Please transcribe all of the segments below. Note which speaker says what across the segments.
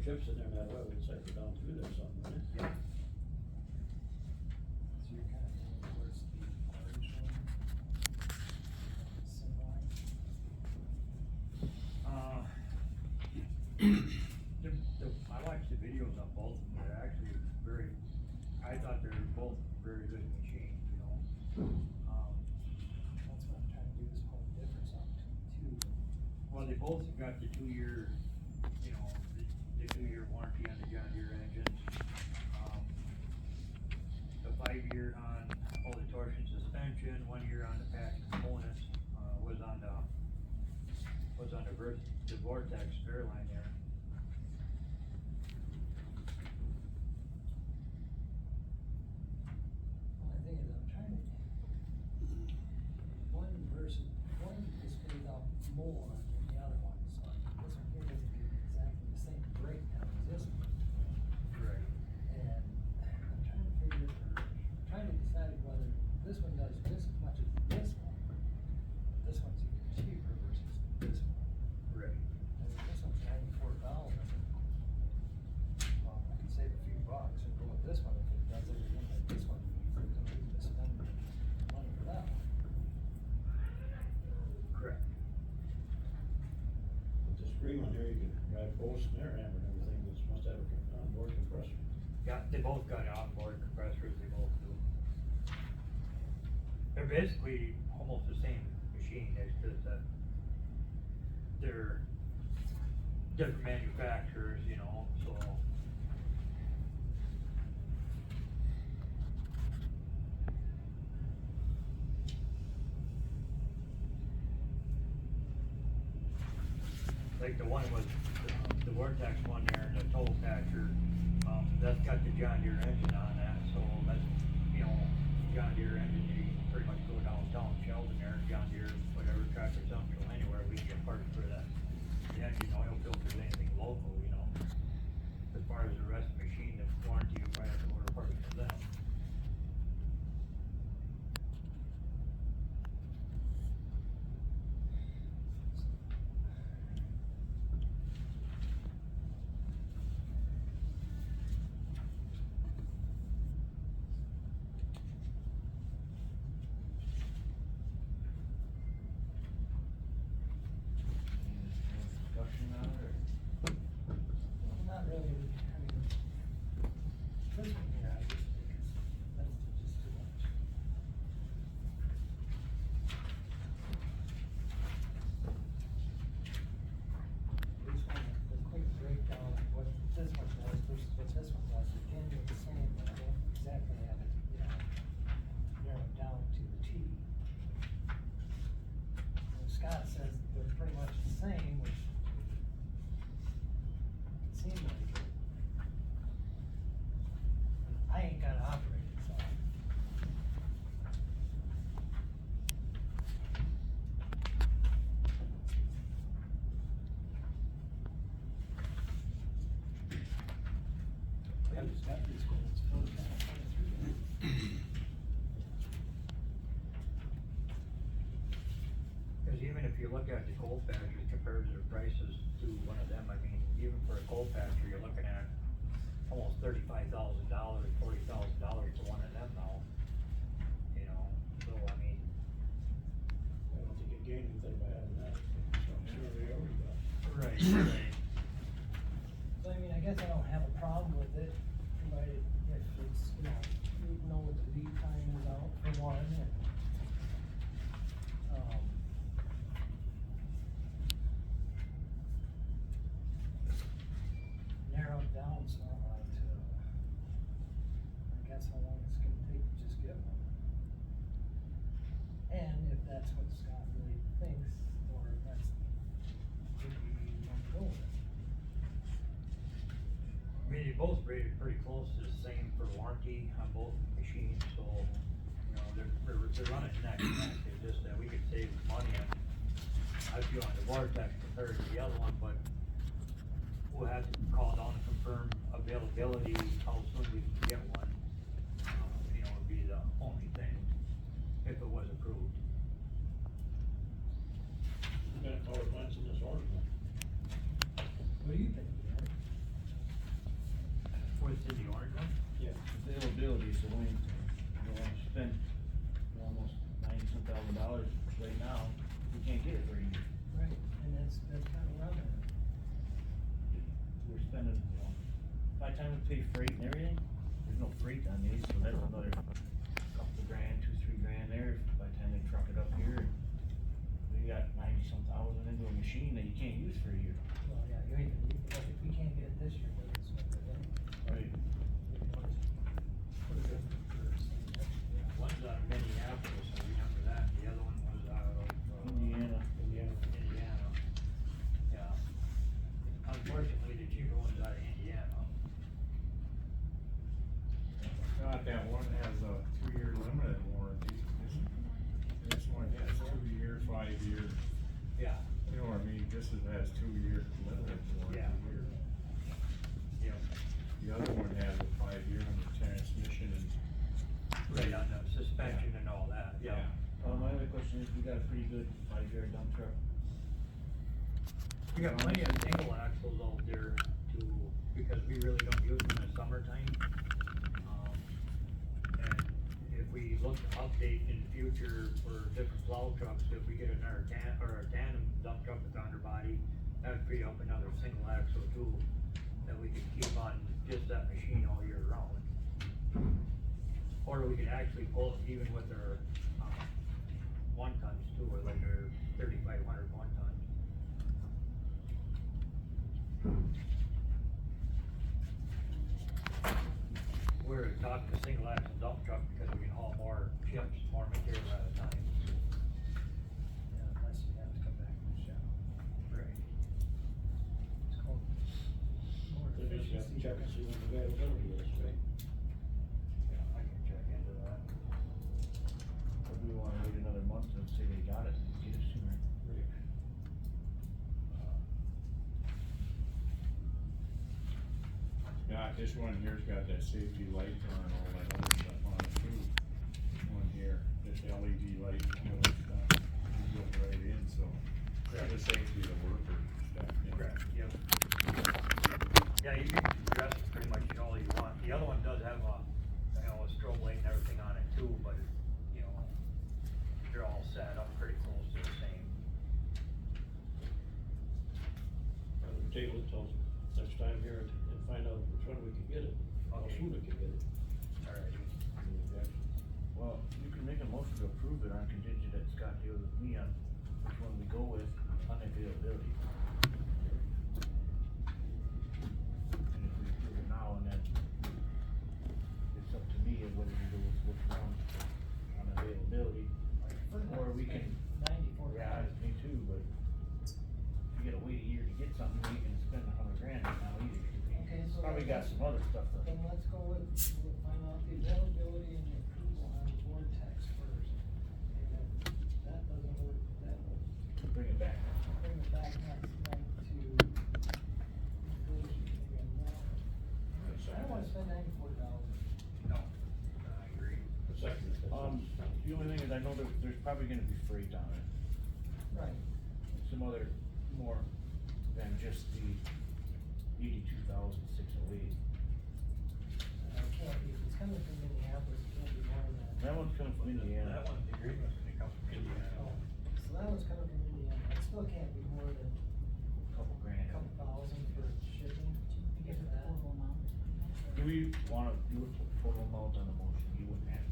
Speaker 1: chips in there that way, we'd cycle down through there something, wouldn't it?
Speaker 2: Yeah.
Speaker 3: So you're kind of going towards the original semi.
Speaker 2: I watched the videos on both of them, they're actually very, I thought they were both very good machines, you know?
Speaker 3: That's what I'm trying to do, is hold the difference on between the two.
Speaker 2: Well, they both got the 2-year, you know, the 2-year warranty on the John Deere engines. The 5-year on all the torsion suspension, 1 year on the patch components, was on the Vortex Fairline there.
Speaker 3: Well, the thing is, I'm trying to, one is paid out more than the other one, so this one here doesn't give exactly the same breakdown as this one.
Speaker 2: Right.
Speaker 3: And I'm trying to decide whether this one does this as much as this one, but this one's even cheaper versus this one.
Speaker 2: Right.
Speaker 3: I mean, this one's $94. Well, I can save a few bucks and go with this one if it does everything like this one needs. There's no reason to spend money for that one.
Speaker 2: Correct.
Speaker 1: With this green one here, you can drive both snare hammer and everything, this must have a onboard compressor.
Speaker 2: Yeah, they both got onboard compressors, they both do. They're basically almost the same machine, it's just that they're different manufacturers, you know, so. Like the one with the Vortex one there, the toll catcher, that's got the John Deere engine on that, so that's, you know, John Deere engine, you can pretty much go downtown Sheldon there, John Deere, whatever, Tractor Central, anywhere, we can get parts for that. The engine, oil filters, anything local, you know. As far as the rest of the machine, the warranty, you probably have to order parts for them. Discussion on it, or?
Speaker 3: Not really, I mean, this one here, I just think that's just too much. This one, the quick breakdown of what this one does versus what this one does, it can do the same, but I don't exactly have it, you know, narrowed down to the T. You know, Scott says they're pretty much the same, which seems like it. I ain't got to operate it, so. We have just got these quotes, so it's kind of coming through there.
Speaker 2: Cause even if you look at the coal factory comparative prices to one of them, I mean, even for a coal factory, you're looking at almost $35,000, $40,000 for one of them now. You know, so I mean,
Speaker 1: I don't think you gain anything by having that, so I'm sure they already got.
Speaker 2: right.
Speaker 3: So I mean, I guess I don't have a problem with it, provided if it's, you know what the lead time is out for one, and, narrowed down somewhat to, I guess how long it's gonna take to just get one. And if that's what Scott really thinks, or if that's, would we want to go with it?
Speaker 2: I mean, they both rated pretty close to the same for warranty on both machines, so, you know, they're running neck and neck, it's just that we could save money on, I feel on the Vortex compared to the other one, but we'll have to call down and confirm availability, how soon we can get one. You know, would be the only thing, if it was approved.
Speaker 1: What kind of power plants in this order?
Speaker 3: What do you think, Gary?
Speaker 4: the time we pay freight and everything, there's no freight on these, so that's another couple grand, 2-3 grand there, by the time they truck it up here. We got 90-some thousand into a machine that you can't use for a year.
Speaker 3: Well, yeah, like, if we can't get it this year, then it's not good.
Speaker 4: Right.
Speaker 3: We can always put it in for some next year.
Speaker 2: One's out of Minneapolis, I remember that, the other one was out of,
Speaker 4: Indiana.
Speaker 2: Indiana. Yeah. Unfortunately, the cheaper one's out of Indiana.
Speaker 5: Not that one has a 3-year limited warranty. This one has 2 year, 5 year.
Speaker 2: Yeah.
Speaker 5: You know what I mean? This has 2 year limited warranty
Speaker 2: Yeah.
Speaker 5: here.
Speaker 2: Yeah.
Speaker 5: The other one has a 5 year on the transmission and.
Speaker 2: Right on the suspension and all that, yeah.
Speaker 4: My other question is, we got a pretty good 5-yard dump truck.
Speaker 2: We got plenty of single axles out there to, because we really don't use them in the summertime. And if we look to update in the future for different plow trucks, if we get another or a tandem dump truck with underbody, that would free up another single axle too, that we could keep on just that machine all year round. Or we could actually pull it even with our, 1-tons too, or like our 3,500 1-tons. We're talking a single axle dump truck because we can haul more chips, more material at a time.
Speaker 3: Yeah, unless you have to come back to the shop.
Speaker 2: Right.
Speaker 3: It's called more
Speaker 1: They just have to check and see when the availability is, right?
Speaker 2: Yeah, I can check into that.
Speaker 4: Or do we wanna wait another month and say they got it and get it sooner?
Speaker 5: Yeah, this one here's got that safety light on all that other stuff on it too. This one here, this LED light, all that stuff, you go right in, so. For the safety of the worker and stuff, yeah.
Speaker 2: Correct, yep. Yeah, you can dress it pretty much all you want. The other one does have a, a strobe light and everything on it too, but, they're all set up pretty close to the same.
Speaker 1: Table it till next time here and find out which one we can get it, how
Speaker 2: Okay.
Speaker 1: soon we can get it.
Speaker 2: Alright.
Speaker 4: Well, you can make a motion to approve it on contingent that Scott deals with me on which one we go with on availability. And if we approve it now, and then it's up to me of whether we go with which one on availability. Or we can,
Speaker 3: 94.
Speaker 4: yeah, it's me too, but if you gotta wait a year to get something, you can spend $100,000 now either.
Speaker 3: Okay, so
Speaker 4: Probably got some other stuff to.
Speaker 3: Then let's go with, we'll find out the availability and the approval on the board tax first. And if that doesn't work, that will
Speaker 4: Bring it back.
Speaker 3: bring it back next month to negotiate again. I don't wanna spend $94.
Speaker 2: No, I agree.
Speaker 1: The second.
Speaker 4: The only thing is, I know there's probably gonna be freight on it,
Speaker 3: Right.
Speaker 4: some other, more than just the 82,608.
Speaker 3: It can't be, if it's coming from Minneapolis, it can't be more than that.
Speaker 4: That one's coming from Indiana.
Speaker 2: That one's the agreement's gonna come from Indiana.
Speaker 3: Oh, so that one's coming from Indiana, it still can't be more than
Speaker 4: Couple grand.
Speaker 3: a couple thousand for shipping, if that.
Speaker 4: Do we wanna do a total amount on the motion? You wouldn't have to.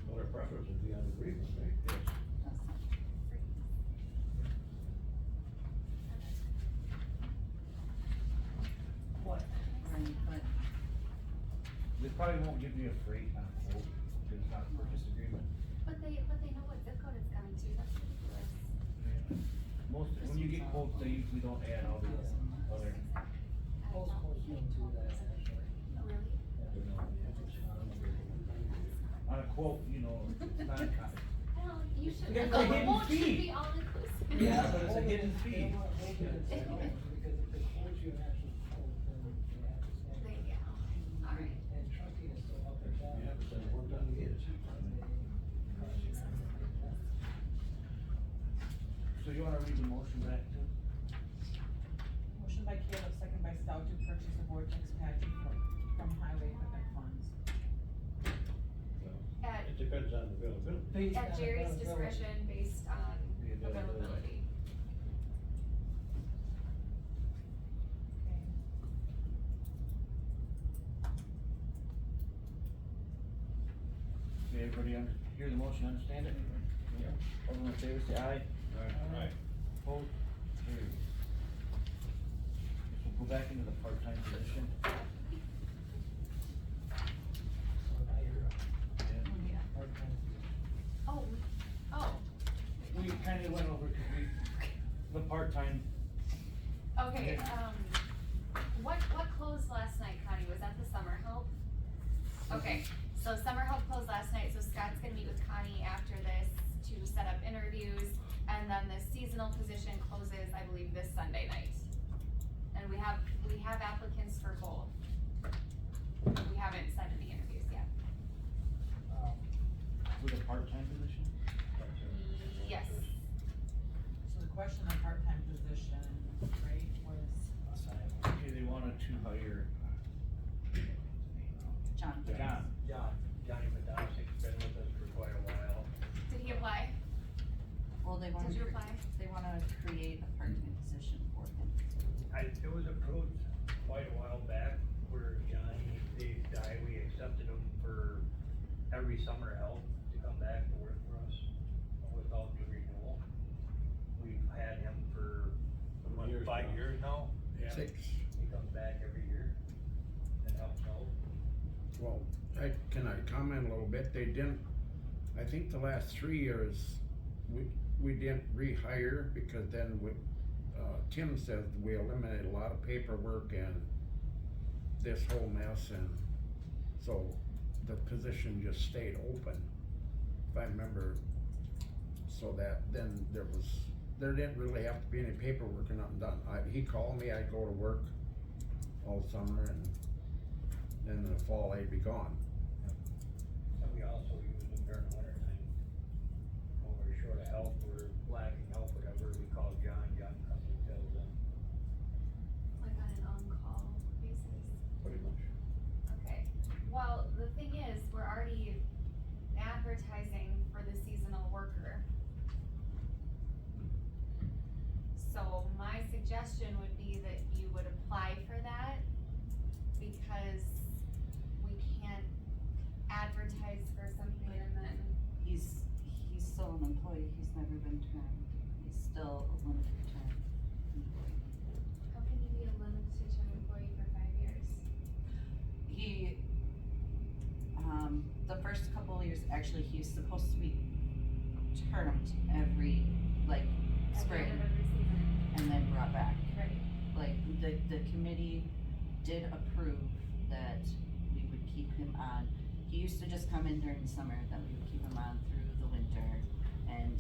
Speaker 1: Well, our preference would be on agreement, right?
Speaker 3: What?
Speaker 4: They probably won't give you a freight on a quote, because it's not a purchase agreement.
Speaker 6: But they know what zip code it's coming to, that's ridiculous.
Speaker 4: Most, when you get quotes, they usually don't add all the other.
Speaker 3: Most quotes don't do that, actually.
Speaker 6: Really?
Speaker 4: On a quote, it's not,
Speaker 6: Well, you should,
Speaker 4: It's
Speaker 6: the
Speaker 4: a hidden
Speaker 6: quote should
Speaker 4: fee.
Speaker 6: be all inclusive.
Speaker 4: Yeah, but it's a hidden fee.
Speaker 3: They want to hold it at zero, because if they quote you an actual quote, then they have to stand.
Speaker 6: They- yeah, all right.
Speaker 3: And trucking is still up or down.
Speaker 1: Yeah, but then one time you get it.
Speaker 4: so you wanna read the motion back too?
Speaker 7: Motion by Caleb, second by Stout to purchase a vortex patch from highway equipment funds.
Speaker 6: At
Speaker 1: depends on availability.
Speaker 3: Based
Speaker 6: At
Speaker 3: on
Speaker 6: Jerry's
Speaker 3: availability.
Speaker 6: discretion based on
Speaker 4: The availability.
Speaker 6: availability.
Speaker 7: Okay.
Speaker 4: Okay, everybody hear the motion, understand it?
Speaker 1: Yeah.
Speaker 4: All in favor, say aye.
Speaker 1: Right.
Speaker 4: Opposed? Carried. Guess we'll go back into the part-time position.
Speaker 3: So now you're
Speaker 4: Yeah.
Speaker 6: Yeah.
Speaker 3: part-time.
Speaker 6: Oh, oh,
Speaker 4: We kinda went over, cause the part-time,
Speaker 6: okay, what closed last night, Connie? Was that the summer help? Okay, so summer help closed last night, so Scott's gonna meet with Connie after this to set up interviews. And then the seasonal position closes, I believe, this Sunday night. And we have applicants for both. We haven't set any interviews yet.
Speaker 4: with a part-time position?
Speaker 6: Yes,
Speaker 7: So the question on part-time position, right, was,
Speaker 4: Okay, they wanted to hire
Speaker 8: John.
Speaker 2: Johnny Madosic's been with us for quite a while.
Speaker 6: did he apply?
Speaker 8: Well, they want
Speaker 6: Did you
Speaker 8: to,
Speaker 6: apply?
Speaker 8: they wanna create a part-time position for him.
Speaker 2: It was approved quite a while back where Johnny, we accepted him for every summer help to come back to work for us without the renewal. We've had him for,
Speaker 1: How many years
Speaker 2: 5
Speaker 1: now?
Speaker 2: years now.
Speaker 9: Six.
Speaker 2: He comes back every year and helps out.
Speaker 9: Well, can I comment a little bit? They didn't, I think the last 3 years, we didn't rehire because then Tim says we eliminated a lot of paperwork and this whole mess, and so the position just stayed open, if I remember. So that, then there didn't really have to be any paperwork or nothing done. He called me, I'd go to work all summer, and then in the fall I'd be gone.
Speaker 2: And we also use him during the winter time. When we're short of help, we're lacking help, whatever, we call John comes and fills in.
Speaker 6: Like on an on-call basis?
Speaker 1: Pretty much.
Speaker 6: Okay, well, the thing is, we're already advertising for the seasonal worker. So my suggestion would be that you would apply for that, because we can't advertise for something and then,
Speaker 8: He's still an employee, he's never been termed, he's still a limited term employee.
Speaker 6: how can you be a limited term employee for 5 years?
Speaker 8: He, the first couple of years, actually, he's supposed to be termed every, like,
Speaker 6: At the end
Speaker 8: spring,
Speaker 6: of every season,
Speaker 8: and then brought back.
Speaker 6: right?
Speaker 8: Like, the committee did approve that we would keep him on. He used to just come in during the summer, that we would keep him on through the winter, and,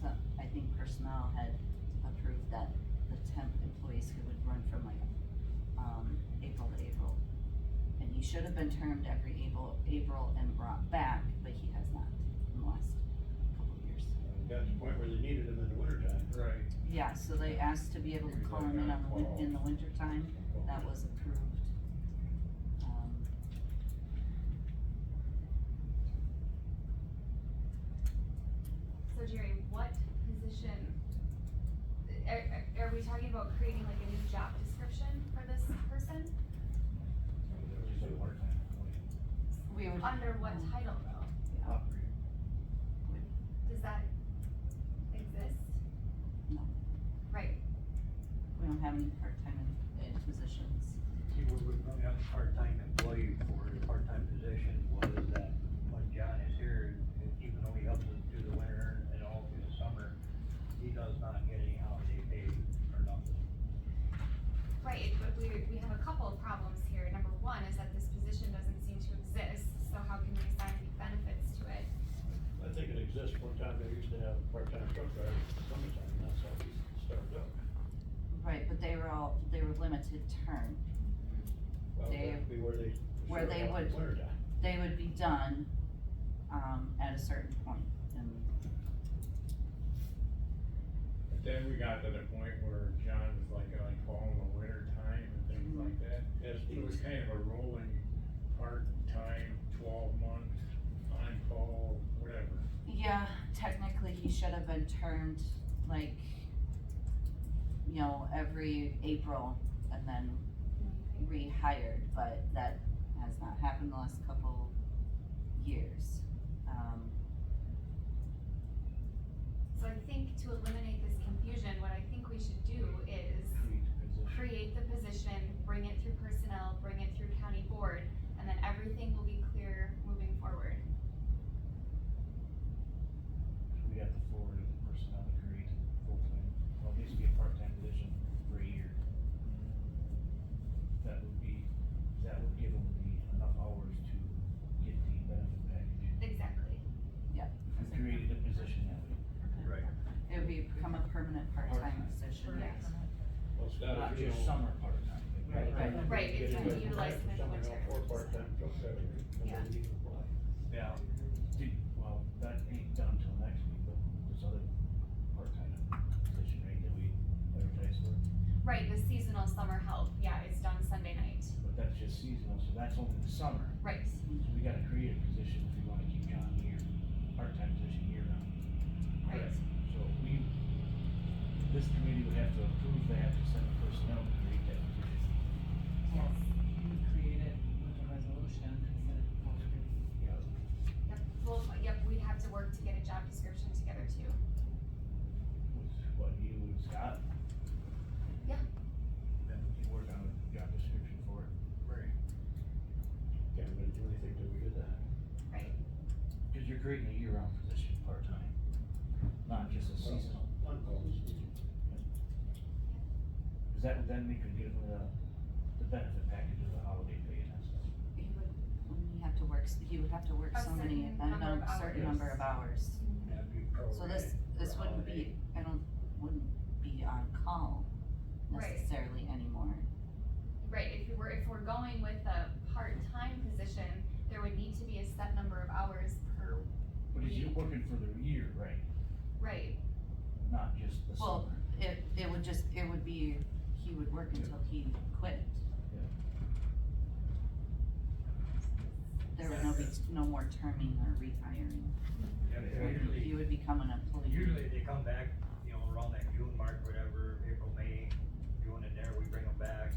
Speaker 8: so, I think personnel had approved that the temp employees who would run from like, April to April. And he should have been termed every April and brought back, but he has not in the last couple of years.
Speaker 1: Got to the point where they needed him in the winter time.
Speaker 2: Right.
Speaker 8: Yeah, so they asked to be able to call him in on in the winter time, that was approved.
Speaker 6: So Jerry, what position, are we talking about creating like a new job description for this person?
Speaker 4: Just a part-time employee.
Speaker 8: We would.
Speaker 6: Under what title though?
Speaker 8: Yeah,
Speaker 4: Operator.
Speaker 6: Does that exist?
Speaker 8: no,
Speaker 6: Right,
Speaker 8: we don't have any part-time in positions.
Speaker 2: See, what we brought up part-time employee for the part-time position was that when John is here, even though he helps us through the winter and all through the summer, he does not get any holiday pay or nothing.
Speaker 6: right, but we have a couple of problems here. Number one is that this position doesn't seem to exist, so how can we assign any benefits to it?
Speaker 1: I think it exists. One time they used to have a part-time truck driver in the summertime, and that's how we started up.
Speaker 8: Right, but they were limited term.
Speaker 1: Well,
Speaker 8: They-
Speaker 1: that'd be where they.
Speaker 8: where they
Speaker 1: showed up in the
Speaker 8: would-
Speaker 1: wintertime.
Speaker 8: They would be done, at a certain point, and
Speaker 5: But then we got to the point where John was like call in the winter time and things like that.
Speaker 1: Yes,
Speaker 5: So it was kind of a rolling part-time, 12-month, call, whatever.
Speaker 8: Yeah, technically he should have been termed like, you know, every April and then rehired, but that has not happened the last couple years.
Speaker 6: So I think to eliminate this confusion, what I think we should do is create the position, bring it through personnel, bring it through county board, and then everything will be clear moving forward.
Speaker 4: We have to forward the personnel to create full-time, well, it needs to be a part-time position for a year. That would give them enough hours to get the benefit package.
Speaker 6: Exactly.
Speaker 4: We created a position that way.
Speaker 2: Right.
Speaker 8: It would become a permanent part-time position, yes.
Speaker 1: Well, Scott,
Speaker 4: Not
Speaker 1: if you
Speaker 4: just
Speaker 1: know-
Speaker 4: summer part-time.
Speaker 6: Right, it's gonna be utilized in the
Speaker 1: Summer
Speaker 6: winter.
Speaker 1: help or part-time truck driver,
Speaker 6: Yeah.
Speaker 1: nobody can apply.
Speaker 4: Yeah, well, that ain't done till next week, but this other part-time position, right, that we advertised for,
Speaker 6: Right, the seasonal summer help, yeah, it's done Sunday night.
Speaker 4: but that's just seasonal, so that's only the summer.
Speaker 6: Right.
Speaker 4: So we gotta create a position if we wanna keep John here, part-time position year round.
Speaker 6: Right.
Speaker 4: So this committee would have to approve that to send the personnel to create that position.
Speaker 6: Yes.
Speaker 7: We create it with a resolution instead of posted.
Speaker 6: Yep, well, yep, we'd have to work to get a job description together too.
Speaker 4: With what you and Scott?
Speaker 6: Yeah.
Speaker 4: Then we can work on a job description for it.
Speaker 2: Right.
Speaker 1: Can't really do anything till we get that.
Speaker 6: Right.
Speaker 4: Cause you're creating a year-round position, part-time, not just a seasonal.
Speaker 1: On call this week.
Speaker 4: Cause that would then we could give them the benefit package of the holiday pay and that stuff.
Speaker 8: He would, he would have to work
Speaker 6: A
Speaker 8: so many,
Speaker 6: certain number of
Speaker 8: certain
Speaker 6: hours.
Speaker 8: number of hours.
Speaker 2: That'd be
Speaker 8: So this
Speaker 2: prorated for
Speaker 8: wouldn't
Speaker 2: holiday.
Speaker 8: be, wouldn't be on call
Speaker 6: Right.
Speaker 8: necessarily anymore.
Speaker 6: Right, if we're going with a part-time position, there would need to be a set number of hours per
Speaker 4: But he's
Speaker 6: week.
Speaker 4: working for the year, right,
Speaker 6: Right,
Speaker 4: not just the
Speaker 8: Well,
Speaker 4: summer.
Speaker 8: it would be, he would work until he quit.
Speaker 4: Yeah.
Speaker 8: There would no more terming or rehiring.
Speaker 2: Yeah, usually,
Speaker 8: He would become an employee.
Speaker 2: usually they come back, you know, around that June mark, whatever, April, May, June in there, we bring them back.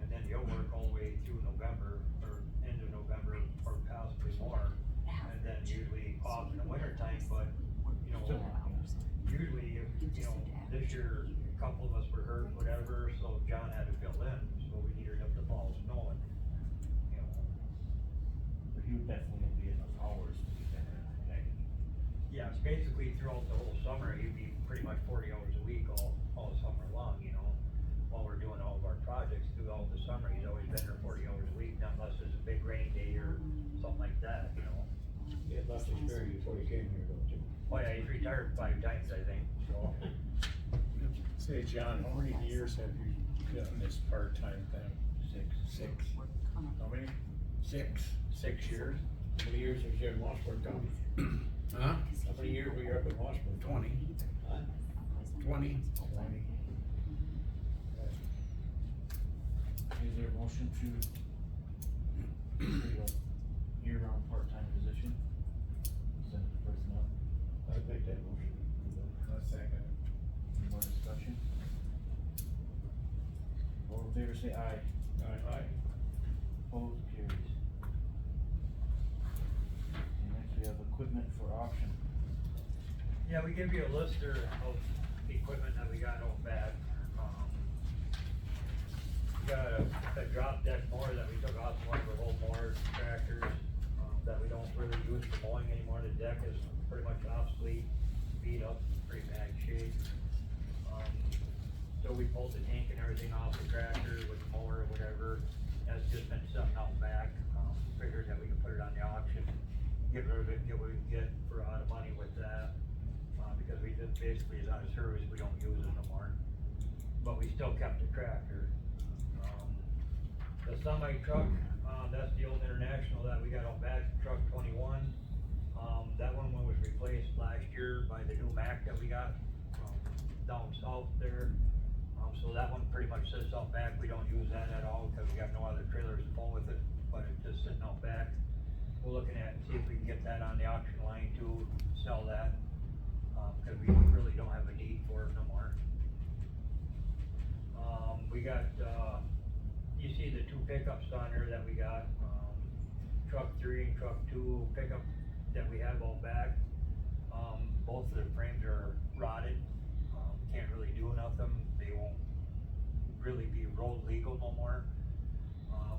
Speaker 2: And then they'll work all the way through November, or end of November, or possibly more. And then usually off in the winter time, but, you know,
Speaker 4: Still,
Speaker 2: usually, if, you know, this year, a couple of us were hurt, whatever, so John had to fill in, so we needed him to follow snow and, you know.
Speaker 4: But he would definitely be enough hours to get that package.
Speaker 2: Yeah, it's basically throughout the whole summer, he'd be pretty much 40 hours a week all summer long, you know. While we're doing all of our projects throughout the summer, he's always been there 40 hours a week, not unless there's a big rain day or something like that, you know.
Speaker 1: He had lots of experience before he came here, don't you?
Speaker 2: Oh yeah, he's retired 5 times, I think, so.
Speaker 5: Say, John, how many years have you done this part-time thing?
Speaker 1: Six.
Speaker 5: How many?
Speaker 9: 6.
Speaker 2: 6 years.
Speaker 1: How many years was you in Washburn County?
Speaker 9: Huh?
Speaker 1: How many years were you up in Washburn?
Speaker 9: 20.
Speaker 1: Huh?
Speaker 9: 20.
Speaker 4: 20. Is there a motion to create a year-round part-time position? Send it to personnel,
Speaker 1: I'd make that motion.
Speaker 5: A second.
Speaker 4: any more discussion? All in favor say aye.
Speaker 1: Aye.
Speaker 4: Opposed, carries. And next we have equipment for auction.
Speaker 2: Yeah, we give you a lister of equipment that we got on back. We got a drop deck mower that we took off one of our old mowers, tractors, that we don't really use for mowing anymore. The deck is pretty much obsolete, beat up, pretty bad shape. So we pulled the tank and everything off the tractor with the mower or whatever. That's just been sitting out back. Figured that we could put it on the auction, get rid of it, get what we can get for a lot of money with that. Because we just basically is out of service, we don't use it no more. But we still kept the tractor. The semi truck, that's the old International that we got on back, truck 21. That one was replaced last year by the new Mack that we got, down south there. So that one pretty much sits out back, we don't use that at all, because we got no other trailers to pull with it, but it's just sitting out back. We're looking at, see if we can get that on the auction to sell that, cause we really don't have a need for it no more. We got, you see the two pickups on there that we got, truck 3 and truck 2 pickup that we have out back. Both of the frames are rotted, can't really do nothing, they won't really be road legal no more.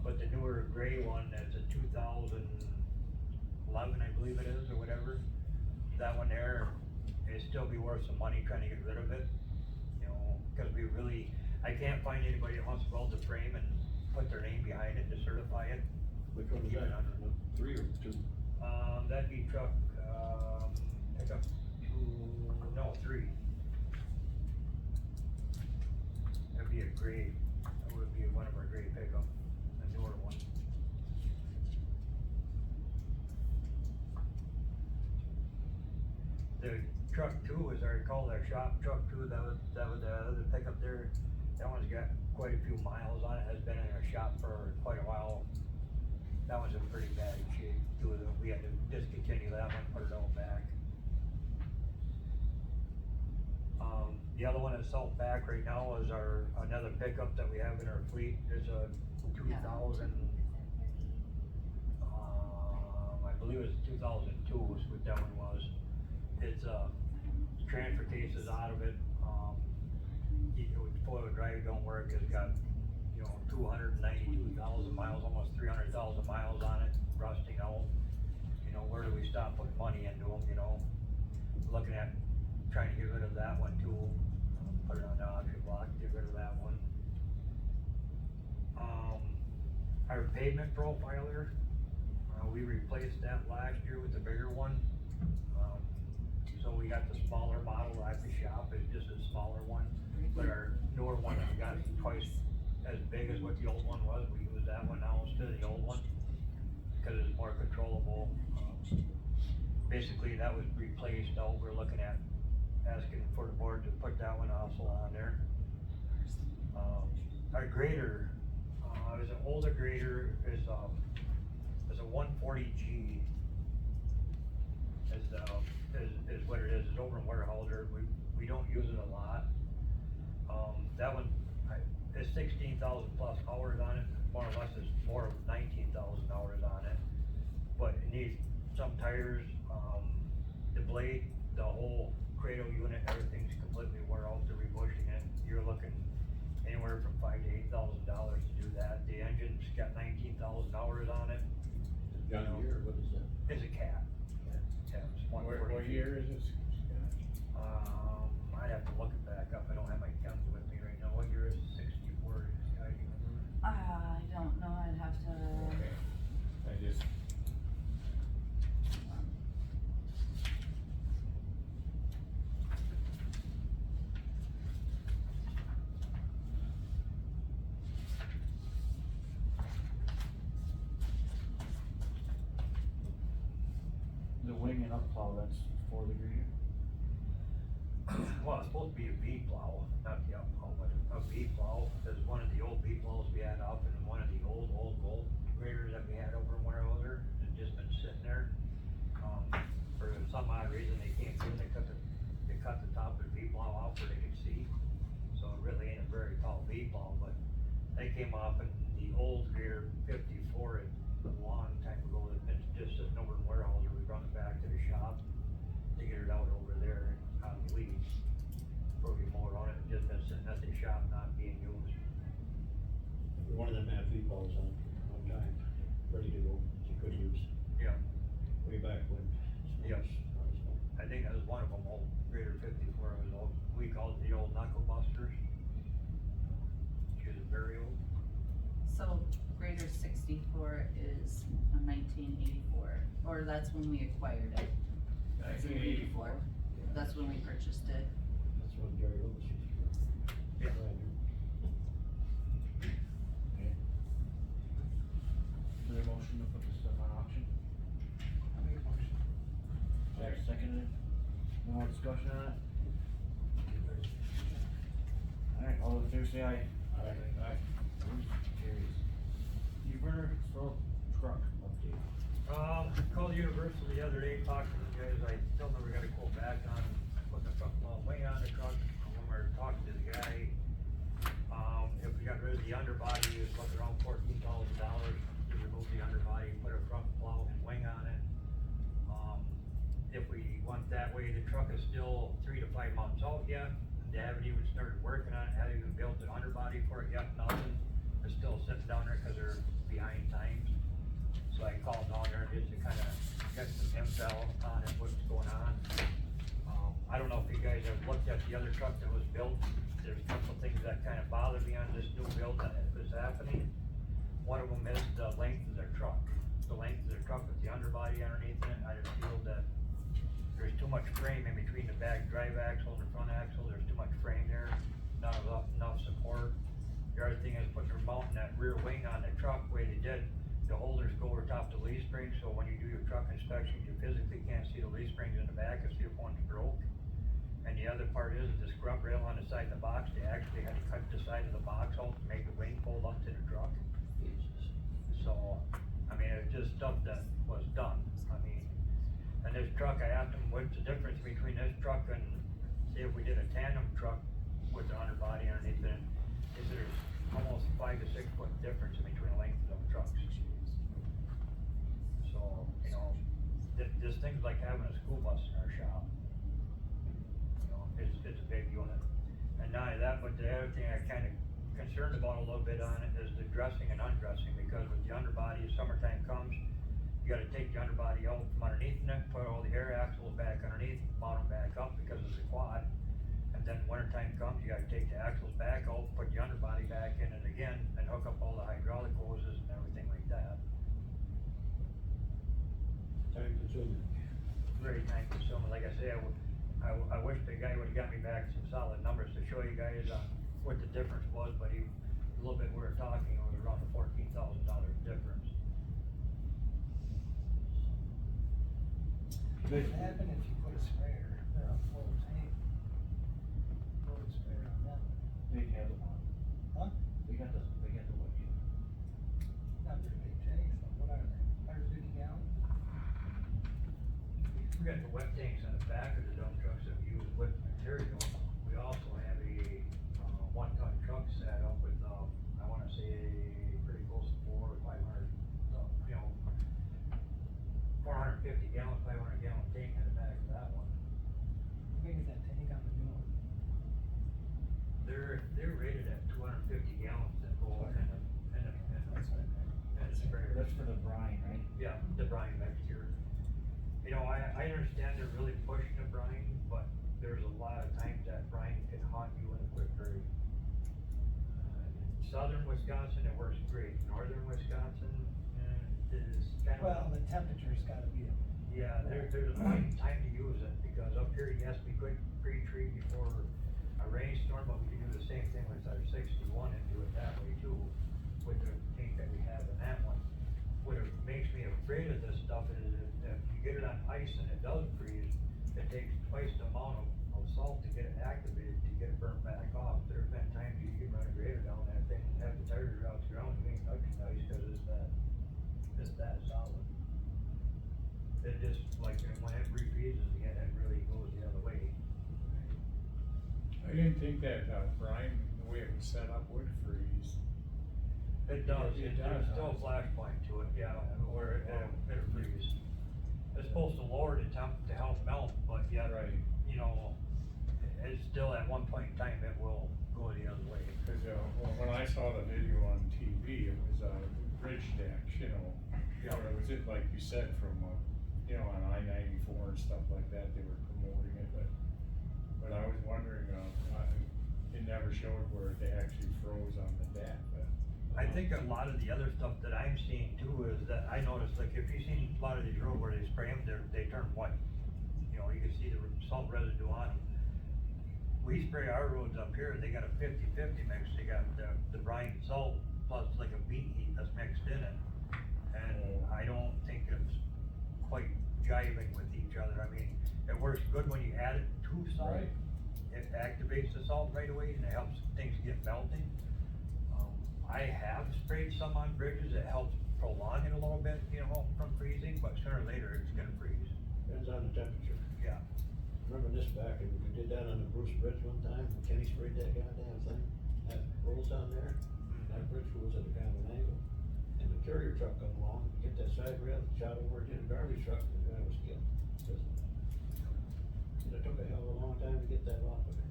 Speaker 2: But the newer gray one, that's a 2011, I believe it is, or whatever, that one there, it'd still be worth some money trying to get rid of it, you know, cause we really, I can't find anybody that wants to weld the frame and put their name behind it to certify it.
Speaker 1: Which one was
Speaker 2: Keep it
Speaker 1: that?
Speaker 2: under.
Speaker 1: 3 or 2?
Speaker 2: That'd be truck, pickup 3. That'd be a gray, that would be one of our gray pickup, a newer one. The truck 2, as I recall, our shop truck 2, that was the other pickup there. That one's got quite a few miles on it, has been in our shop for quite a while. That one's in pretty bad shape too, we had to discontinue that one, put it all back. The other one that's sold back right now is another pickup that we have in our fleet, is a 2000, I believe it's 2002 is what that one was. It's, transfer cases out of it, four-wheel drive don't work, it's got, 292,000 miles, almost 300,000 miles on it, rusting out. Where do we stop putting money into them, looking at trying to get rid of that one too, put it on the auction block, get rid of that one. Our pavement profiler, we replaced that last year with the bigger one. So we got the smaller model at the shop, it's just a smaller one, but our newer one we got twice as big as what the old one was. We use that one now instead of the old one, because it's more controllable. Basically, that was replaced, now we're looking at asking for the board to put that one also on there. Our grader, is an older grader, is a 140G, is what it is. It's over in Weyerhaeuser. We don't use it a lot. That one, it's 16,000 plus hours on it, more or less it's more of 19,000 hours on it. But it needs some tires, the blade, the whole cradle unit, everything's completely wore out, the rebushing it. You're looking anywhere from $5,000 to $8,000 to do that. The engine's got 19,000 hours on it.
Speaker 1: John Deere, what is that?
Speaker 2: It's a cat. Yeah, it's 140.
Speaker 5: What year is this?
Speaker 2: I'd have to look it back up, I don't have my calendar with me right now. What year is 64? Scott, do you remember?
Speaker 8: I don't know, I'd have to.
Speaker 5: Okay, I just,
Speaker 4: The wing and up plow, that's for the grader?
Speaker 2: Well, it's supposed to be a V plow, not the up plow, but a V plow. There's one of the old V plows we had up and one of the old gold graders that we had over in Weyerhaeuser, it's just been sitting there. For some odd reason, they can't do it, they cut the top of the V plow off where they could see. So it really ain't a very tall V plow, but they came off and the old grader 54, a long time ago, it's just sitting over in Weyerhaeuser. We brought it back to the shop to get it out over there on the leaves. Before we mow it on it, just been sitting at the shop not being used.
Speaker 1: One of them had V-balls on it one time, ready to go, you could use,
Speaker 2: Yeah,
Speaker 1: way back when.
Speaker 2: Yep. I think that was one of them, old grader 54, it was old, we called it the old knuckle busters. She was very old.
Speaker 8: So grader 64 is a 1984, or that's when we acquired it.
Speaker 5: 1984.
Speaker 8: That's when we purchased it.
Speaker 1: That's what Jerry Lewis used to.
Speaker 2: Yeah.
Speaker 4: Okay. Is there a motion to put this stuff on auction?
Speaker 3: I make a motion.
Speaker 4: Seconded. No more discussion on it? Alright, all in favor say aye.
Speaker 5: Aye.
Speaker 4: Carries. You burner, throw truck update.
Speaker 2: Called Universal the other day, talked to the guys, I still never got a quote back on putting a front mount wing on the truck. When we were talking to the guy, if we got rid of the underbody, it was looking around $14,000 to remove the underbody, put a front plow and wing on it. If we went that way, the truck is still 3 to 5 months out yet, they haven't even started working on it, haven't even built an underbody for it yet, nothing. They're still sitting down there cause they're behind times. So I called down there just to kinda get some intel on it, what's going on. I don't know if you guys have looked at the other truck that was built, there's a couple things that kinda bother me on this new build that is happening. One of them is the length of their truck, the length of their truck with the underbody underneath it, I just feel that there's too much frame in between the back drive axle and the front axle, there's too much frame there, not enough support. The other thing is putting, mounting that rear wing on the truck the way they did, the holders go over top the leaf spring, so when you do your truck inspection, you physically can't see the leaf springs in the back, and see if one's broke. And the other part is the scrub rail on the side of the box, they actually had to cut the side of the box out to make the wing fold up to the truck. So, I mean, it's just stuff that was done, I mean, and this truck, I asked them what's the difference between this truck and, say if we did a tandem truck with the underbody underneath it, is there's almost 5 to 6 foot difference in between the length of them trucks. So, you know, this thing's like having a school bus in our shop. You know, it's a big unit. And not only that, but the other thing I kinda concerned about a little bit on it is the dressing and undressing, because with the underbody, as summertime comes, you gotta take the underbody out from underneath it, put all the air axles back underneath, mount them back up because it's a quad. And then wintertime comes, you gotta take the axles back out, put the underbody back in it again, and hook up all the hydraulic hoses and everything like that.
Speaker 1: Time consuming.
Speaker 2: Very time consuming, like I say, I wish the guy would've got me back some solid numbers to show you guys on what the difference was, but a little bit we were talking, it was around the $14,000 difference.
Speaker 3: What would happen if you put a sprayer, or a full tank? Full sprayer on that?
Speaker 4: They have the one.
Speaker 3: Huh?
Speaker 4: They got the what you.
Speaker 3: Not very big tanks, but what are they, 150 gallon?
Speaker 2: We got the wet tanks on the back of the dump trucks that we use with material. We also have a, 1-ton truck set up with, I wanna say, pretty close to 400 or 500, 450 gallon, 500 gallon tank in the back of that one.
Speaker 3: How big is that tank on the new one?
Speaker 2: They're rated at 250 gallons that go in the
Speaker 3: That's what I meant.
Speaker 2: sprayer.
Speaker 4: That's for the brine, right?
Speaker 2: Yeah, the brine mixture. You know, I understand they're really pushing the brine, but there's a lot of times that brine can haunt you in a quick hurry. Southern Wisconsin, it works great. Northern Wisconsin, is kind of.
Speaker 3: Well, the temperature's gotta be.
Speaker 2: Yeah, there's a fine time to use it, because up here, yes, we could pre-treat before a rainstorm, but we can do the same thing with our 61 and do it that way too, with the tank that we have in that one. What makes me afraid of this stuff is if you get it on ice and it does freeze, it takes twice the amount of salt to get it activated, to get it burnt back off. There's been times you can run a grader down that thing and have the tires out the ground, you ain't touching ice, cause it's that solid. It just, like, when it refreezes again, it really goes the other way.
Speaker 5: I didn't think that, brine, the way it was set up would freeze.
Speaker 2: It does,
Speaker 5: It
Speaker 2: there's
Speaker 5: does,
Speaker 2: still a
Speaker 5: huh?
Speaker 2: flash point to it, yeah, where it'll freeze. It's supposed to lower the temp to help melt, but yet,
Speaker 5: Right.
Speaker 2: you know, it's still at one point in time, it will go the other way.
Speaker 5: Cause, when I saw the video on TV, it was, bridge decks, you know,
Speaker 2: Yeah.
Speaker 5: or it was it, like you said, from, on I-94 and stuff like that, they were promoting it, but I was wondering, it never showed where they actually froze on the deck, but.
Speaker 2: I think a lot of the other stuff that I'm seeing too is that I noticed, like, if you've seen a lot of these roads where they spray them, they turn white. You know, you can see the salt residue on them. We spray our roads up here, they got a 50-50 mix, they got the brine salt plus like a beet heat that's mixed in it. And I don't think it's quite jiving with each other. I mean, it works good when you add it to salt.
Speaker 5: Right.
Speaker 2: It activates the salt right away and it helps things get melting. I have sprayed some on bridges, it helps prolong it a little bit, from freezing, sooner or later, it's gonna freeze.
Speaker 1: Depends on the temperature.
Speaker 2: Yeah.
Speaker 1: Remember this back, and we did that on the Bruce Bridge one time, when Kenny sprayed that goddamn thing, that rolls down there, that bridge goes at a kind of an angle. And the carrier truck come along, get that side rail, shot over, hit a garbage truck, and the guy was killed. It took a hell of a long time to get that off of it.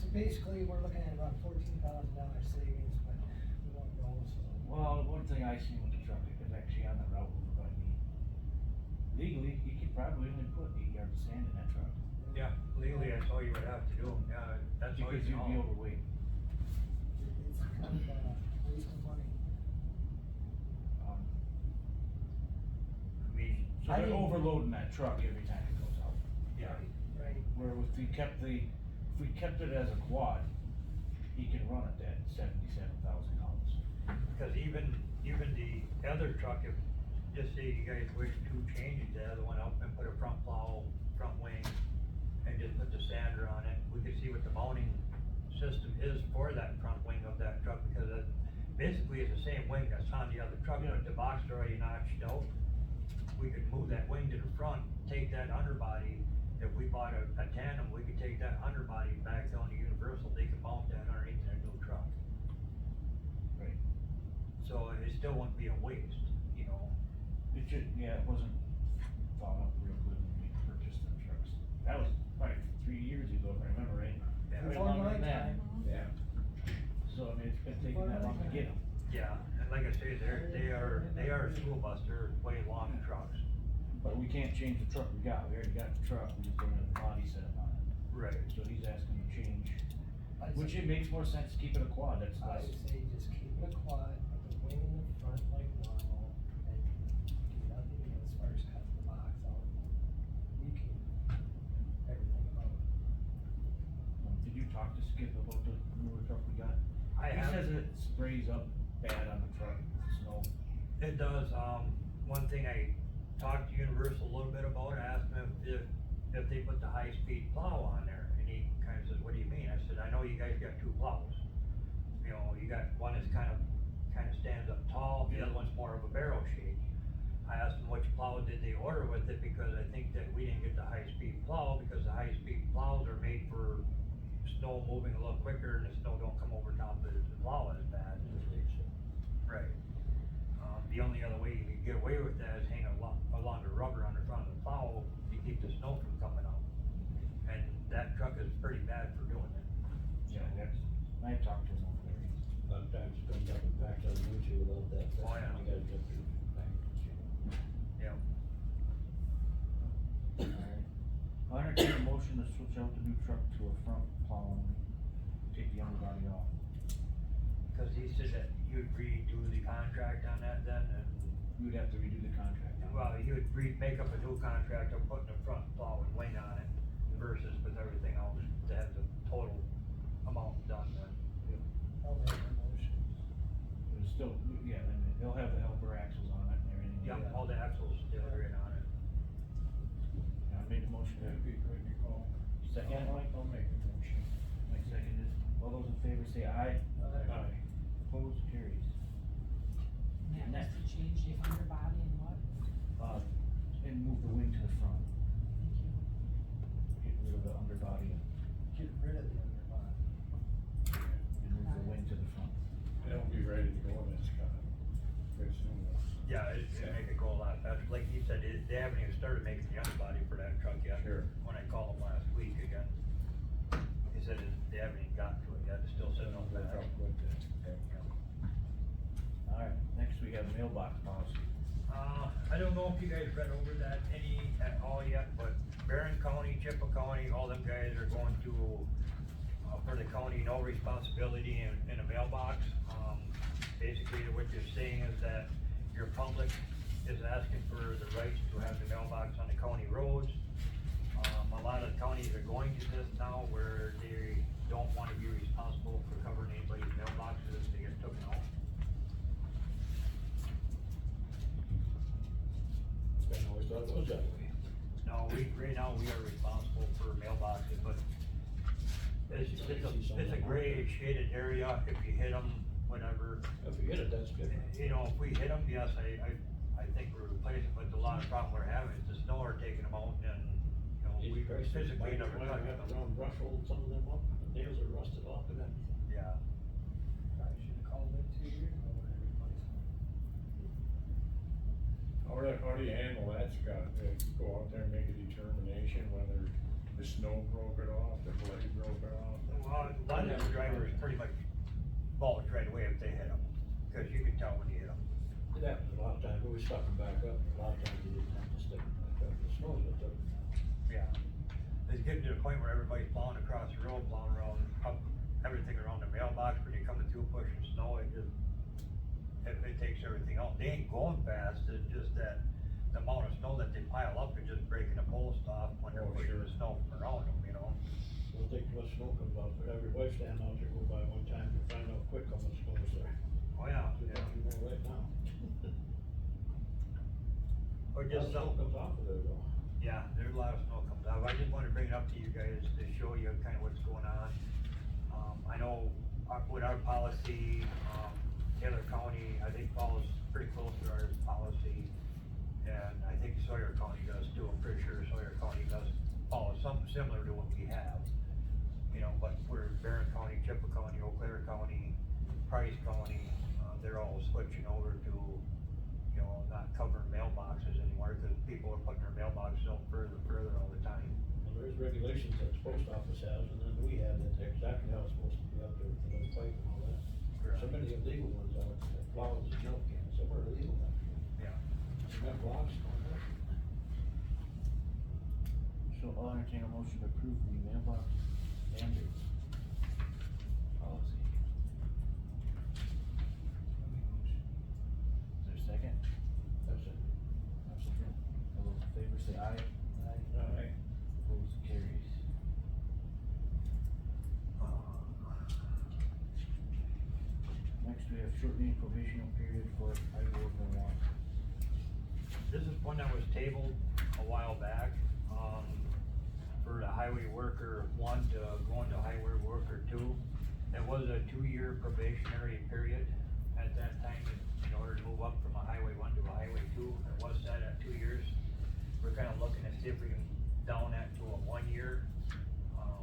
Speaker 3: So basically, we're looking at about $14,000 savings, but we won't know, so.
Speaker 4: Well, one thing I seen with the truck, it was actually on the route over by me. Legally, you could probably only put 8 yards of sand in that truck.
Speaker 2: Yeah, legally, that's all you would have to do, yeah, that's all you
Speaker 4: Because
Speaker 2: can
Speaker 4: you'd be
Speaker 2: haul.
Speaker 4: overweight.
Speaker 3: It's kind of a waste of money.
Speaker 4: Um,
Speaker 2: I mean,
Speaker 4: So
Speaker 3: I
Speaker 4: they're
Speaker 3: didn't-
Speaker 4: overloading that truck every time it goes out.
Speaker 2: yeah,
Speaker 3: Right.
Speaker 4: Where if we kept it as a quad, he can run it at 77,000 pounds.
Speaker 2: because even the other truck, if, just say you guys wish to change the other one up and put a front plow, front wing, and just put the sander on it, we could see what the mounting system is for that front wing of that truck, because it, basically it's the same wing that's on the other truck, but the box is already notched out. We could move that wing to the front, take that underbody, if we bought a tandem, we could take that underbody back down to Universal, they could mount that underneath that new truck.
Speaker 4: Right.
Speaker 2: So it still wouldn't be a waste, you know?
Speaker 4: It should, yeah, it wasn't thought up real good when we purchased them trucks. That was probably 3 years ago, if I remember right.
Speaker 2: Yeah.
Speaker 4: Way
Speaker 3: Before
Speaker 4: longer
Speaker 3: my
Speaker 4: than that.
Speaker 3: time.
Speaker 9: Yeah.
Speaker 4: So, I mean, it's been taking that long to get them.
Speaker 2: Yeah, and like I say, they are a school bus, they're way long trucks.
Speaker 4: But we can't change the truck we got. We already got the truck, we just don't have the body set up on it.
Speaker 2: Right.
Speaker 4: So he's asking to change,
Speaker 3: I'd
Speaker 4: which
Speaker 3: say-
Speaker 4: it makes more sense to keep it a quad, that's
Speaker 3: I
Speaker 4: less.
Speaker 3: would say just keep it a quad, put the wing in the front like normal, and do nothing as far as cutting the box out. We can, everything about it.
Speaker 4: Did you talk to Skip about the newer truck we got?
Speaker 2: I
Speaker 4: He
Speaker 2: have,
Speaker 4: says it sprays up bad on the truck, snow.
Speaker 2: it does, one thing I talked to Universal a little bit about, I asked him if they put the high-speed plow on there, and he kinda says, what do you mean? I said, I know you guys got 2 plows. You know, you got, one is kinda stands up tall, the other one's more of a barrel shape. I asked him which plow did they order with it, because I think that we didn't get the high-speed plow, because the high-speed plows are made for snow moving a little quicker, and the snow don't come over top of the plow as bad. Right. The only other way you could get away with that is hang a longer rubber on the front of the plow to keep the snow from coming out. And that truck is pretty bad for doing it.
Speaker 4: Yeah, that's, I talked to him over there.
Speaker 1: A lot of times it comes up and backs on the windshield without that.
Speaker 2: Oh, yeah.
Speaker 1: You gotta get through the back.
Speaker 2: Yeah.
Speaker 4: Alright. I'll entertain a motion to switch out the new truck to a front plow only, take the underbody off.
Speaker 2: Cause he said that he would redo the contract on that then, and,
Speaker 4: We would have to redo the contract.
Speaker 2: well, he would make up a new contract of putting a front plow and wing on it versus with everything else to have the total amount done then.
Speaker 3: I'll make a motion.
Speaker 4: But it's still, yeah, and they'll have the helper axles on it and everything.
Speaker 2: Yep, all the axles still right on it.
Speaker 4: I made the motion.
Speaker 5: That'd be great to call.
Speaker 4: Second, Mike?
Speaker 5: I'll make a motion.
Speaker 4: Mike seconded. All those in favor say aye.
Speaker 1: Aye.
Speaker 4: Opposed, carries.
Speaker 7: And that was to change the underbody and what?
Speaker 4: And move the wing to the front,
Speaker 7: Thank you.
Speaker 4: get rid of the underbody
Speaker 3: Get rid of the underbody.
Speaker 4: and move the wing to the front.
Speaker 5: It'll be ready to go when it's got, pretty soon.
Speaker 2: Yeah, it'd make it go a lot faster. Like he said, they haven't even started making the underbody for that truck yet.
Speaker 5: Sure.
Speaker 2: When I called him last week again, he said they haven't even gotten to it yet, it's still sitting on
Speaker 5: Work
Speaker 2: that.
Speaker 5: out quick then.
Speaker 4: Alright, next we have mailbox policy.
Speaker 2: I don't know if you guys read over that at all yet, but Barron County, Chippewa County, all them guys are going to, for the county, no responsibility in a mailbox. Basically, what you're saying is that your public is asking for the rights to have the mailbox on the county roads. A lot of counties are going to this now where they don't wanna be responsible for covering anybody's mailboxes if they get taken out.
Speaker 1: I always thought it was that way.
Speaker 2: No, right now, we are responsible for mailboxes, but it's a gray shaded area, if you hit them, whatever.
Speaker 1: If you hit it, that's different.
Speaker 2: You know, if we hit them, yes, I I think we're replacing, but a lot of problem we're having is the snow are taking them out and, you know, we
Speaker 1: Jesus Christ,
Speaker 2: physically never
Speaker 1: we
Speaker 2: touch
Speaker 1: have to
Speaker 2: them.
Speaker 1: run brush hold some of them up, the nails are rusted off and everything.
Speaker 2: Yeah,
Speaker 3: Probably should've called it 2 years ago when I replaced them.
Speaker 5: How do you handle that, Scott? Go out there and make a determination whether the snow broke it off, the blade broke it off?
Speaker 2: well, a lot of them drivers pretty much bulge right away if they hit them, cause you can tell when you hit them.
Speaker 1: It happens a lot of times, we stuck them back up, a lot of times you didn't have to stick them back up, the snow was up.
Speaker 2: Yeah. It's getting to the point where everybody's plowing across the road, plowing around, up, everything around the mailbox, when you're coming through pushing snow, it just, it takes everything out. They ain't going fast, it's just that the amount of snow that they pile up is just breaking the post off when they're
Speaker 5: Oh,
Speaker 2: pushing
Speaker 5: sure.
Speaker 2: the snow around them, you know?
Speaker 1: Don't think too much snow comes out, but every wife stand out there, go by one time and find out quick how much snow is there.
Speaker 2: Oh, yeah,
Speaker 1: We
Speaker 2: yeah.
Speaker 1: don't even know right now.
Speaker 2: Or just
Speaker 1: Snow
Speaker 2: some,
Speaker 1: comes off of there though.
Speaker 2: yeah, there's a lot of snow comes out. I just wanted to bring it up to you guys to show you kind of what's going on. I know with our policy, Taylor County, I think follows pretty close to our policy. And I think Sawyer County does too. I'm pretty sure Sawyer County does follow something similar to what we have. You know, but we're Barron County, Chippewa County, Eau Claire County, Price County, they're all switching over to, you know, not covering mailboxes anymore, cause people are putting their mailboxes out further and further all the time.
Speaker 1: Well, there's regulations that the post office has, and then we have that exactly how it's supposed to be up there with the little pipe and all that. So many illegal ones out, that plows and milk cans, some are illegal out there.
Speaker 2: Yeah.
Speaker 1: You got blocks and all that.
Speaker 4: So I'll entertain a motion to approve the mailbox standards policy. Is there a second?
Speaker 1: That's it.
Speaker 4: I'll second. All those in favor say aye.
Speaker 1: Alright.
Speaker 4: Opposed, carries. Next, we have shortening probational period for highway worker one.
Speaker 2: This is one that was tabled a while back, for the highway worker one to go into highway worker two. It was a 2-year probationary period at that time, in order to move up from a highway one to a highway two, it was set at 2 years. We're kinda looking to see if we can down that to a 1 year,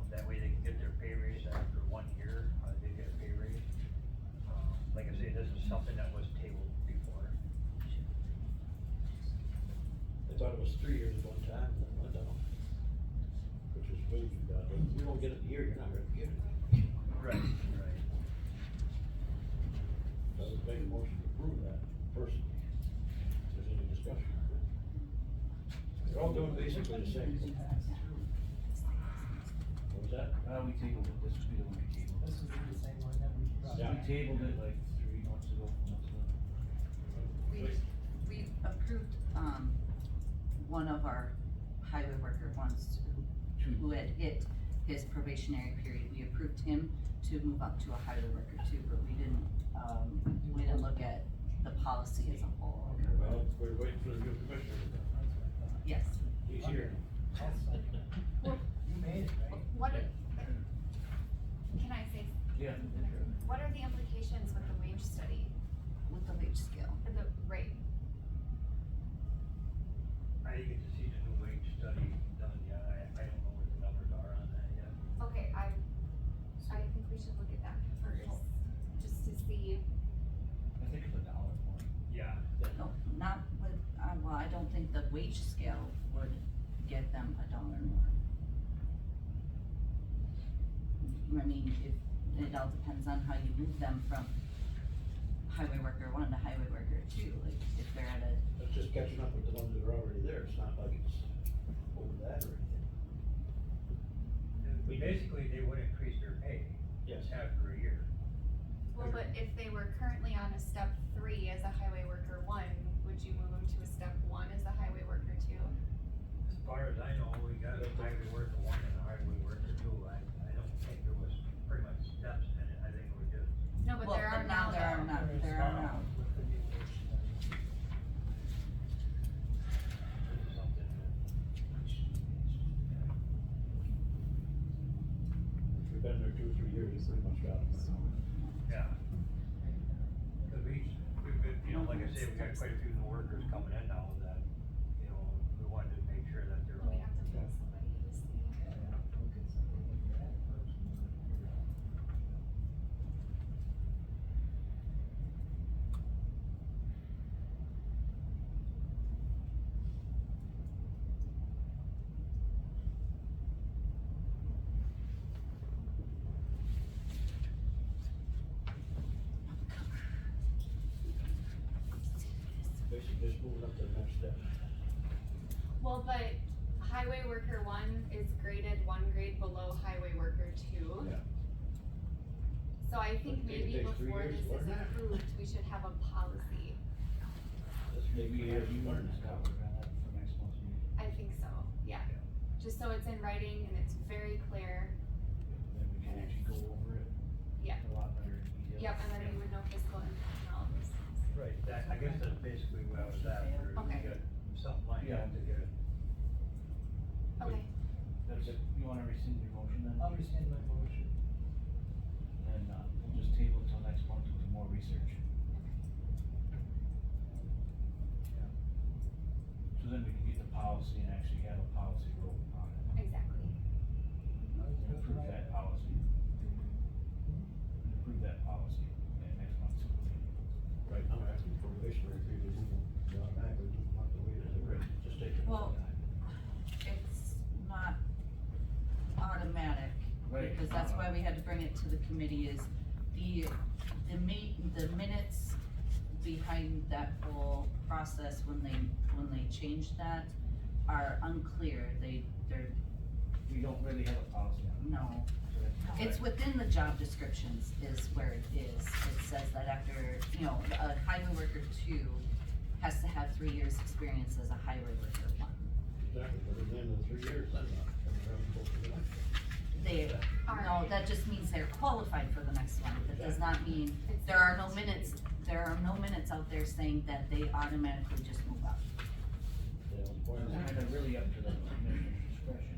Speaker 2: that way they can get their pay raise after 1 year, they get a pay raise. Like I say, this is something that was tabled before.
Speaker 1: I thought it was 3 years at one time, and then went down. Which is way too bad, if you don't get it in a year, you're not gonna get it.
Speaker 2: Right, right.
Speaker 1: So I would make a motion to approve that personally. If there's any discussion. They're all doing basically the same thing. What was that?
Speaker 4: We tabled it, this would be the one we tabled.
Speaker 3: This is the same one that we brought.
Speaker 1: Yeah.
Speaker 4: We tabled it like 3 months ago, 4 months ago.
Speaker 8: We approved, one of our highway worker ones who had hit his probationary period. We approved him to move up to a highway worker too, but we didn't look at the policy as a whole.
Speaker 1: Well, we're waiting for the new commissioner.
Speaker 8: Yes.
Speaker 1: He's here.
Speaker 3: You made it, right?
Speaker 6: What, can I say,
Speaker 4: Yeah.
Speaker 6: what are the implications with the wage study,
Speaker 8: With the wage scale.
Speaker 6: for the rate?
Speaker 2: I didn't get to see the new wage study done yet, I don't know what the numbers are on that yet.
Speaker 6: Okay, I think we should look at that first, just to see.
Speaker 4: I think it's $1 more.
Speaker 2: Yeah.
Speaker 8: No, not with, well, I don't think the wage scale would get them $1 more. I mean, it all depends on how you move them from highway worker one to highway worker two, like, if they're at a,
Speaker 1: It's just catching up with the ones that are already there, it's not like it's over that or anything.
Speaker 2: Basically, they would increase their pay.
Speaker 1: Yes.
Speaker 2: After a year.
Speaker 6: Well, but if they were currently on a step 3 as a highway worker 1, would you move them to a step 1 as a highway worker 2?
Speaker 2: As far as I know, we got a highway worker one and a highway worker two, I don't think there was pretty much steps in it, I think it was just.
Speaker 6: No, but
Speaker 8: well,
Speaker 6: there are
Speaker 8: but now there are
Speaker 6: though.
Speaker 8: not,
Speaker 3: There is
Speaker 8: there are now.
Speaker 3: With the new wage study.
Speaker 2: This is something that.
Speaker 1: If you've been there 2 or 3 years, you pretty much got it.
Speaker 2: Yeah. Cause we've been, you know, like like I say, we got quite a few new workers coming in now that, you know, we wanted to make sure that they're all.
Speaker 6: We have to pull somebody to see.
Speaker 3: Yeah, look at something like that person.
Speaker 1: Basically just moving up to the next step.
Speaker 6: Well, but highway worker one is graded one grade below highway worker two.
Speaker 1: Yeah.
Speaker 6: So I think
Speaker 1: But it
Speaker 6: maybe
Speaker 1: takes 3
Speaker 6: before
Speaker 1: years
Speaker 6: this
Speaker 1: to learn
Speaker 6: is
Speaker 1: that.
Speaker 6: approved, we should have a policy.
Speaker 1: Let's take
Speaker 4: Maybe
Speaker 1: years
Speaker 4: have you
Speaker 1: to learn
Speaker 4: learn
Speaker 1: this.
Speaker 4: Scott work on that for next month's meeting.
Speaker 6: I think so, yeah. Just so it's in writing and it's very clear.
Speaker 4: Then we can actually go over it.
Speaker 6: Yeah.
Speaker 4: A lot better in detail.
Speaker 6: Yep, and then we would know fiscal impact and all of those things.
Speaker 2: Right, that, I guess that's basically what I was after, we
Speaker 6: Okay.
Speaker 2: got something like that to get it.
Speaker 6: Okay,
Speaker 4: That's it, you wanna rescind your motion then?
Speaker 3: I'll rescind my motion.
Speaker 4: Then, we'll just table it till next month with more research. So then we can get the policy and actually have a policy roll on it,
Speaker 6: exactly.
Speaker 4: and approve that policy. And approve that policy at next month's meeting.
Speaker 1: Right now, after probationary period, we move, automatically move them up the way to the grade, just take it.
Speaker 8: Well, it's not automatic,
Speaker 4: Right,
Speaker 8: because that's why we had to bring it to the committee, is the minutes behind that whole process when they changed that are unclear, they're,
Speaker 4: We don't really have a policy on it.
Speaker 8: no.
Speaker 4: So that's-
Speaker 8: It's within the job descriptions is where it is. It says that after, you know, a highway worker two has to have 3 years' experience as a highway worker one.
Speaker 1: Exactly, but at the end of the 3 years, then, coming around and go to the next one.
Speaker 8: They,
Speaker 6: Alright.
Speaker 8: no, that just means they're qualified for the next one. That does not mean, there are no minutes out there saying that they automatically just move up.
Speaker 1: Yeah, the point
Speaker 4: It's
Speaker 1: is-
Speaker 4: kind of really up to the commissioner's discretion.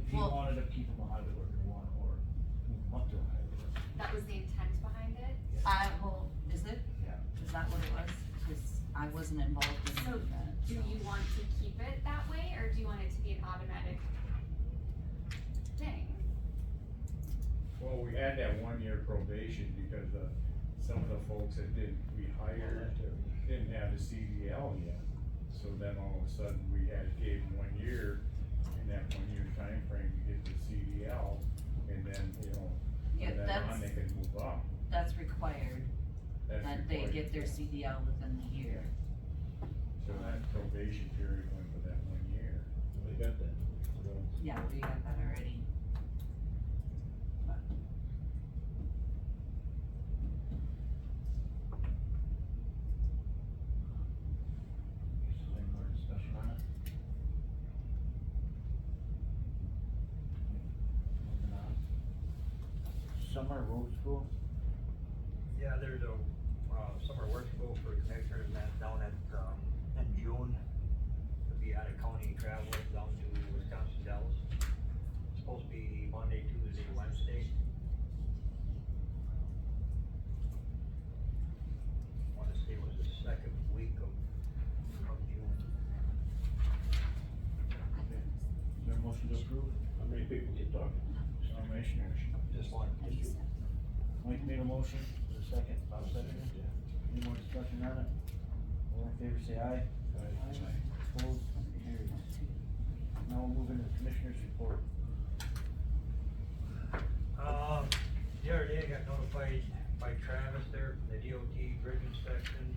Speaker 4: If you
Speaker 8: Well-
Speaker 4: wanted to keep him a highway worker one, or move him up to a highway worker.
Speaker 6: That was the intent behind it.
Speaker 8: Well, is it?
Speaker 4: Yeah.
Speaker 8: Is that what it was? Cause I wasn't involved in
Speaker 6: So,
Speaker 8: that.
Speaker 6: do you want to keep it that way, or do you want it to be an automatic thing?
Speaker 5: Well, we had that 1-year probation because, some of the folks that we hired didn't have the CDL yet. So then all of a sudden, we gave them 1 year, in that 1 year time frame to get the CDL, and then, you know,
Speaker 8: Yeah,
Speaker 5: from then on, they
Speaker 8: that's,
Speaker 5: can move up.
Speaker 8: that's required,
Speaker 5: That's
Speaker 8: that they
Speaker 5: required.
Speaker 8: get their CDL within the year.
Speaker 5: So that probation period went for that 1 year.
Speaker 1: We got that. So,
Speaker 8: Yeah, we got that already. But-
Speaker 4: Is there any more discussion on it? Moving on. Summer road school?
Speaker 2: Yeah, there's a, summer work school for commissioners and that's down at, in June. To be out of county traveling down to Wisconsin Dells. It's supposed to be Monday, Tuesday, Wednesday. Wanna say it was the second week of June.
Speaker 4: Okay. Is there a motion to approve?
Speaker 1: How many people get talking?
Speaker 4: Commissioners.
Speaker 2: Just one.
Speaker 4: Mike made a motion, is there a second? Bob seconded? Any more discussion on it? All in favor, say aye. Opposed, carried. Now we'll move into the commissioner's report.
Speaker 2: The other day I got notified by Travis there from the DOT bridge inspections,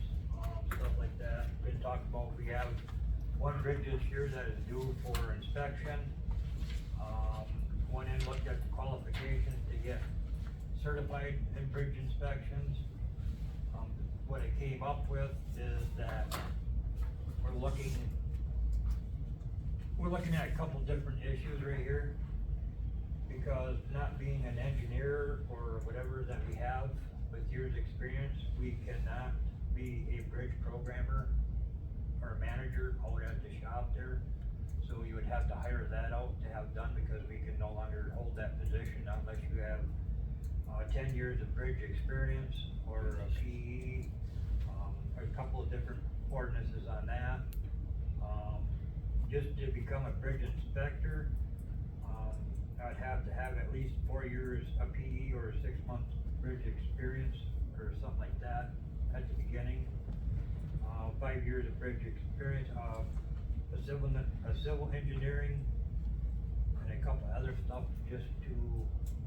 Speaker 2: stuff like that. Been talking about, we have one bridge this year that is due for inspection. Went in, looked at the qualifications to get certified in bridge inspections. What it came up with is that we're looking at a couple different issues right here. Because not being an engineer or whatever that we have with years' experience, we cannot be a bridge programmer or a manager out at the shop there. So you would have to hire that out to have done because we can no longer hold that position unless you have 10 years of bridge experience or a PE, ordinances on that. Just to become a bridge inspector, I'd have to have at least 4 years of PE or 6 months bridge experience or something like that at the beginning. 5 years of bridge experience, a civil engineering and a couple other stuff just to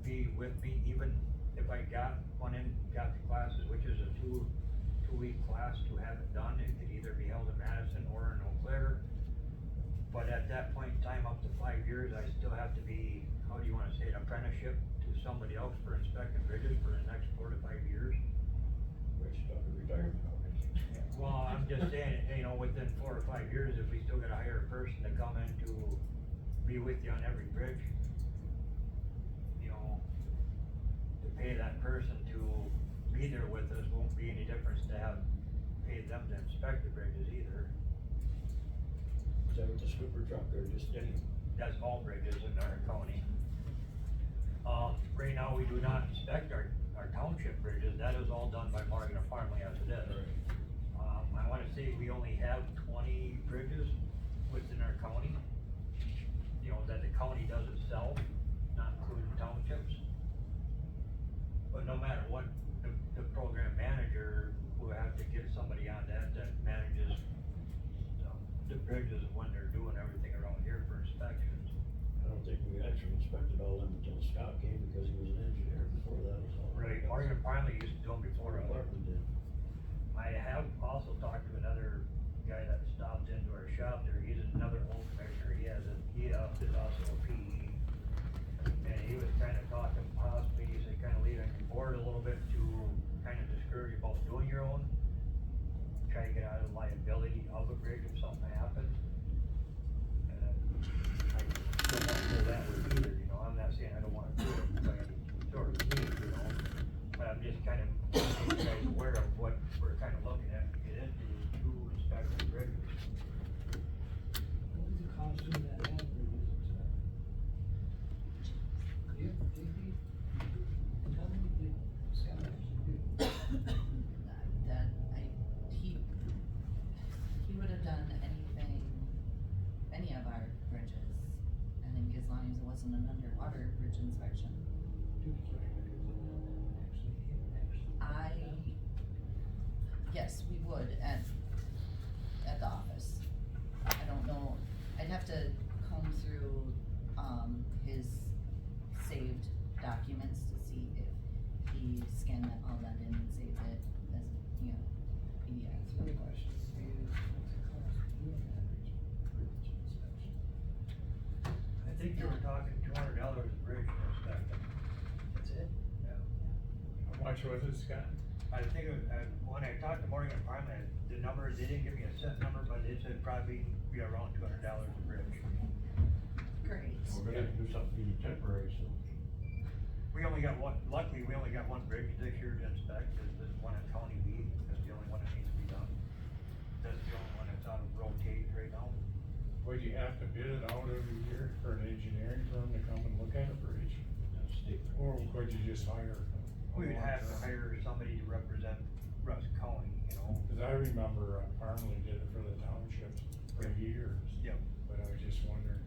Speaker 2: be with me, even if I got the classes, which is a two-week class to have it done. It could either be held in Madison or in Eau Claire. But at that point in time, up to 5 years, I still have to be, how do you wanna say it, apprenticeship to somebody else for inspecting bridges for the next 4 to 5 years.
Speaker 1: Rich talking retirement already.
Speaker 2: Well, I'm just saying, you know, within 4 or 5 years, if we still gotta hire a person to come in to be with you on every bridge, you know, to pay that person to be there with us won't be any difference to have paid them to inspect the bridges either.
Speaker 1: Is that with the scooper truck or just any?
Speaker 2: That's all bridges in our county. Right now, we do not inspect our township bridges, that is all done by Morgan and Farmley as it is. I wanna say we only have 20 bridges within our county, you know, that the county does itself, not including townships. But no matter what, the program manager will have to get somebody on that manages, you know, the bridges when they're doing everything around here for inspections.
Speaker 1: I don't think we actually inspected all of them until Scott came because he was an engineer. Before that was all.
Speaker 2: Right, Morgan finally used to do them before.
Speaker 1: Department did.
Speaker 2: I have also talked to another guy that stopped into our shop there, he's another old commissioner, he is also a PE. And he was kinda talking possibly, he said kinda leaving the board a little bit to kinda discourage about doing your own. Try to get out of the liability of a bridge if something happened. And I don't wanna go that way either, you know, I'm not saying I don't wanna do it by any sort of means, you know. But I'm just kind of making you guys aware of what we're kind of looking at to get into to inspect the bridges.
Speaker 3: What does it cost you to have bridges inspected? Do you, how many did Scott actually do?
Speaker 8: He would have done anything, any of our bridges, I think as long as it wasn't an underwater bridge inspection. Yes, we would at the office. I don't know, I'd have to comb through, his saved documents to see if he scanned all that in and saved it as, you know, PDF.
Speaker 3: So the question is, what's it cost doing that bridge inspection?
Speaker 2: I think you were talking $200 a bridge to inspect them.
Speaker 3: That's it?
Speaker 2: Yeah.
Speaker 5: How much was it, Scott?
Speaker 2: I think when I talked to Morgan and Farmley, the number, they didn't give me a set number, but it said probably be around $200 a bridge.
Speaker 8: Great.
Speaker 1: We're gonna have to do something really temporary, so.
Speaker 2: We only got one, luckily, we only got one bridge this year to inspect, is this one at County B, that's the only one that needs to be done. That's the only one that's out of rotate right now.
Speaker 5: Would you have to bid it out every year for an engineering firm to come and look at a bridge?
Speaker 1: That's state.
Speaker 5: Or could you just hire?
Speaker 2: We would have to hire somebody to represent Rusk County, you know.
Speaker 5: Cause I remember Farmley did it for the township for years.
Speaker 2: Yep.
Speaker 5: But I was just wondering.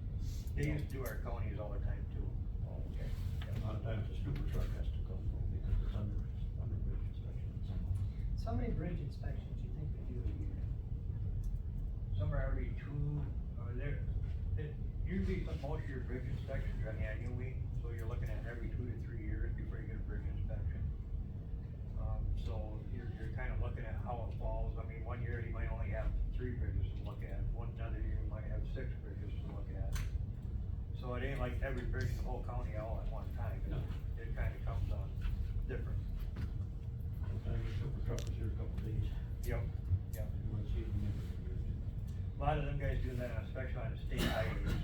Speaker 2: They used to do our counties all the time too.
Speaker 5: Oh, okay.
Speaker 1: A lot of times the scooper truck has to come home because it's under bridge inspection and some.
Speaker 3: So how many bridge inspections do you think they do a year?
Speaker 2: Some are every usually most of your bridge inspections are annually, so you're looking at every 2 to 3 years before you get a bridge inspection. So you're kind of looking at how it falls. I mean, one year you might only have 3 bridges to look at, another year you might have 6 bridges to look at. So it ain't like every bridge in the whole county all at one time.
Speaker 1: No.
Speaker 2: It kind of comes on different.
Speaker 1: Sometimes the scooper truck is here a couple days.
Speaker 2: Yep.
Speaker 1: You wanna see it in there.
Speaker 2: A lot of them guys do that inspection on the state highways,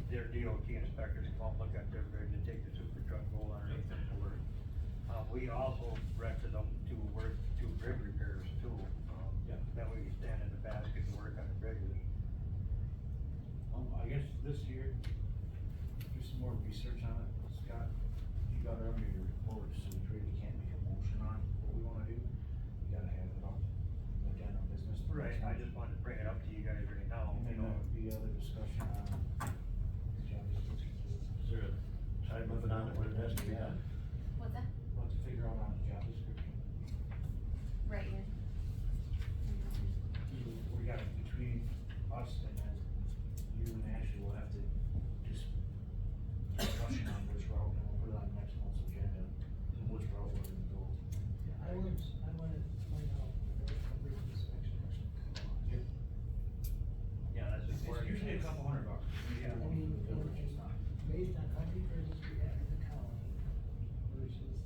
Speaker 2: their DOT inspectors come out, look at their bridge and take the super truck, go underneath them to work. We also rented them to work, do bridge repairs too, that way we stand in the basket and work on the bridges.
Speaker 4: I guess this year, do some more research on it, Scott. You got it under your report, so we really can't make a motion on what we wanna do. We gotta have it on the general business.
Speaker 2: Right, I just wanted to bring it up to you guys right now,
Speaker 4: And
Speaker 2: you
Speaker 4: then
Speaker 2: know.
Speaker 4: the other discussion on the job description.
Speaker 1: Is there a time limit on it when it has to be done?
Speaker 6: What's that?
Speaker 4: We'll have to figure out on the job description.
Speaker 6: Right here.
Speaker 4: We got it between us and then you and Ashley will have to just discussion on which route, and we'll put it on next month's agenda, and which route we're gonna go.
Speaker 3: I wanted to find out the bridge inspection.
Speaker 2: Yeah, that's
Speaker 4: It's
Speaker 2: important.
Speaker 4: usually a couple $100.
Speaker 2: Yeah.
Speaker 3: I mean,
Speaker 4: The village is not.
Speaker 3: based on how many bridges we have in the county versus,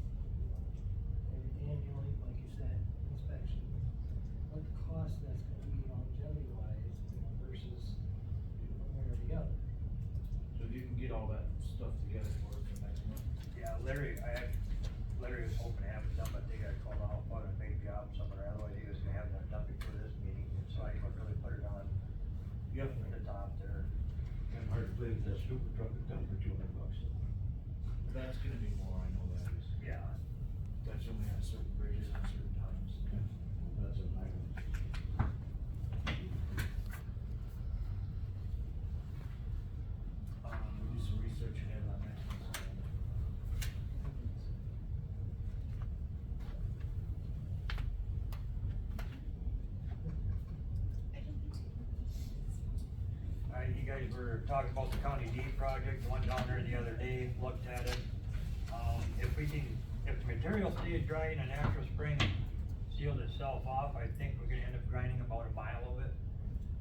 Speaker 3: every annually, like you said, inspection, what the cost that's gonna be longevity wise, versus one way or the other.
Speaker 4: So if you can get all that stuff together for us for next month.
Speaker 2: Yeah, Larry was hoping to have it done, but they got called off on a big job somewhere, otherwise he was gonna have that done before this meeting, so I couldn't really put it on
Speaker 4: Yep.
Speaker 2: the top there.
Speaker 1: I'm hard to believe that super truck is done for $200.
Speaker 4: That's gonna be more, I know that is.
Speaker 2: Yeah.
Speaker 4: That's only on certain bridges on certain times.
Speaker 1: That's a nightmare.
Speaker 4: We'll do some research and have it on next month's agenda.
Speaker 2: You guys were talking about the County D project, one down there the other day, looked at it. If the material stays dry in a natural spring, sealed itself off, I think we're gonna end up grinding about a mile of it.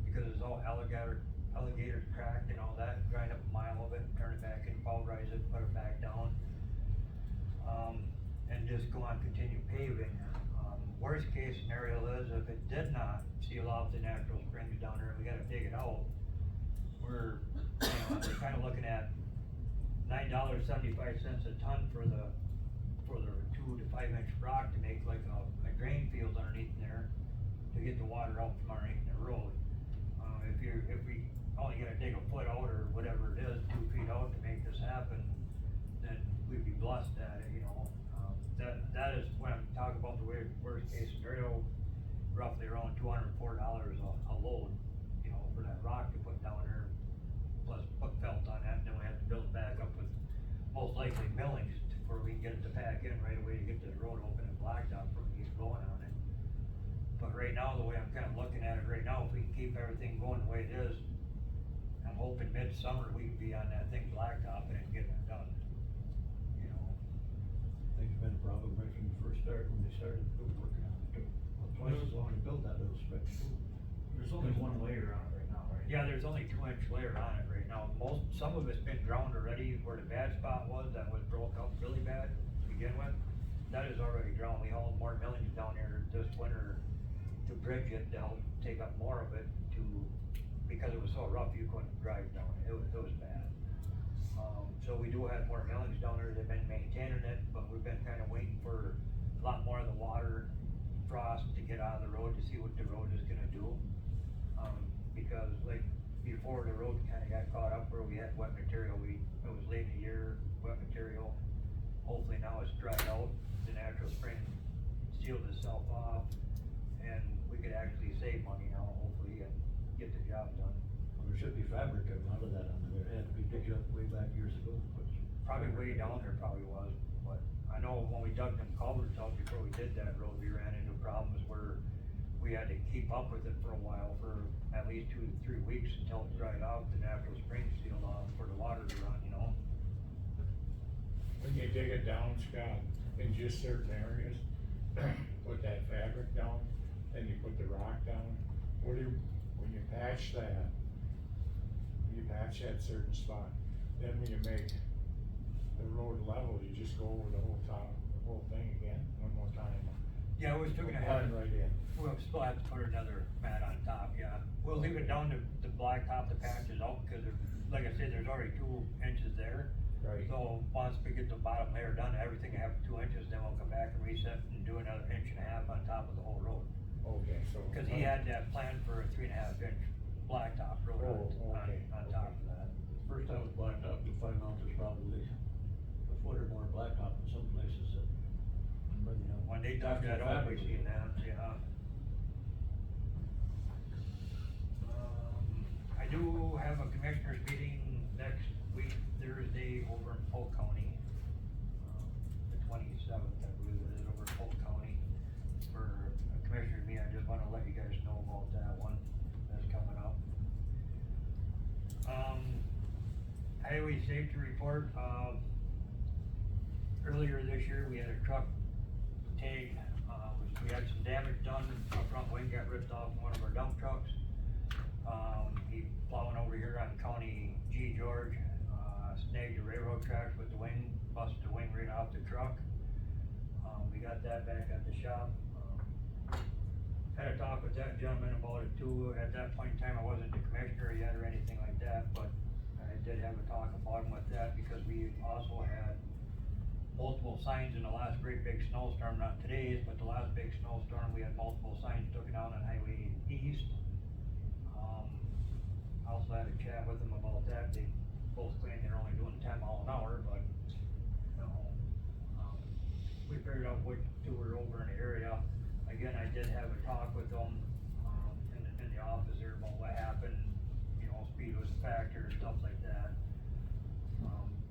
Speaker 2: Because it's all alligator cracked and all that, grind up a mile of it, turn it back in, pulverize it, put it back down. And just go on, continue paving. Worst case scenario is if it did not seal off the natural springs down there, and we gotta dig it out, we're kinda looking at $9.75 a ton for the 2 to 5 inch rock to make like a drain field underneath there to get the water out from underneath the road. If we only gotta dig a foot out or whatever it is, 2 feet out to make this happen, then we'd be blessed at it, you know. That is when I'm talking about the worst case scenario, roughly around $204 a load, you know, for that rock to put down there. Plus put felt on that, and then we have to build it back up with most likely millings before we can get it to pack in right away to get the road open and blacktop before we get going on it. But right now, the way I'm kinda looking at it right now, if we can keep everything going the way it is, I'm hoping midsummer we can be on that thing blacktop and get it done. You know,
Speaker 1: I think it's been a problem right from the first start, when they started working on it, took twice as long to build that little stretch too.
Speaker 4: There's only one layer on it right now, right?
Speaker 2: yeah, there's only 2 inch layer on it right now. Some of it's been ground already, where the bad spot was, that was broke up really bad to begin with. That is already ground. We hauled more millings down here this winter to bridge it, to help take up more of it because it was so rough, you couldn't drive down it. It was bad. So we do have more millings down there. They've been maintaining it, but we've been kinda waiting for a lot more of the water frost to get out of the road to see what the road is gonna do. Because like before, the road kinda got caught up where we had wet material, it was late in the year, wet material. Hopefully now it's dried out, the natural spring sealed itself off, and we could actually save money now, hopefully, and get the job done.
Speaker 1: Well, there should be fabric coming out of that under there, it had to be digged up way back years ago, but.
Speaker 2: Probably way down there probably was, but I know when we dug them culverts out before we did that road, we ran into problems where we had to keep up with it for a while, for at least 2 to 3 weeks until it dried out, the natural spring sealed off for the water to run, you know?
Speaker 5: When you dig it down, Scott, in just certain areas, put that fabric down, then you put the rock down, when you patch that, certain spot, then when you make the road level, you just go over the whole thing again, one more time.
Speaker 2: Yeah, we're still gonna have,
Speaker 5: Blend right in.
Speaker 2: we'll still have to put another mat on top, yeah. We'll leave it down to the blacktop, the patches out, because like I said, there's already 2 inches there.
Speaker 5: Right.
Speaker 2: So once we get the bottom layer done, everything will have 2 inches, then we'll come back and reset and do another 1.5 inches on top of the whole road.
Speaker 5: Okay, so.
Speaker 2: Cause he had that plan for a 3.5 inch blacktop road
Speaker 5: Oh, okay,
Speaker 2: on top of that.
Speaker 1: First time with blacktop, you'll find out there's probably a foot or more blacktop in some places that, you know.
Speaker 2: When they dug that out, we seen that, yeah. highway safety report, earlier this year, we had a truck tag, we had some damage done, our front wing got ripped off one of our dump trucks. He plowing over here on County G George, snagged the railroad tracks with the wing, busted the wing right off the truck. We got that back at the shop. Had a talk with that gentleman about it too. At that point in time, I wasn't the commissioner yet or anything like that, but I did have a talk about him with that because we also had multiple signs in the last great big snowstorm, not today's, but the last big snowstorm, we had multiple signs taken down on Highway East. I also had a chat with them about that. They both claim they're only doing 10 miles an hour, but, you know, we figured out what two were over in the area. Again, I did have a talk with them, in the office there about what happened, you know, speed was a factor and stuff like that.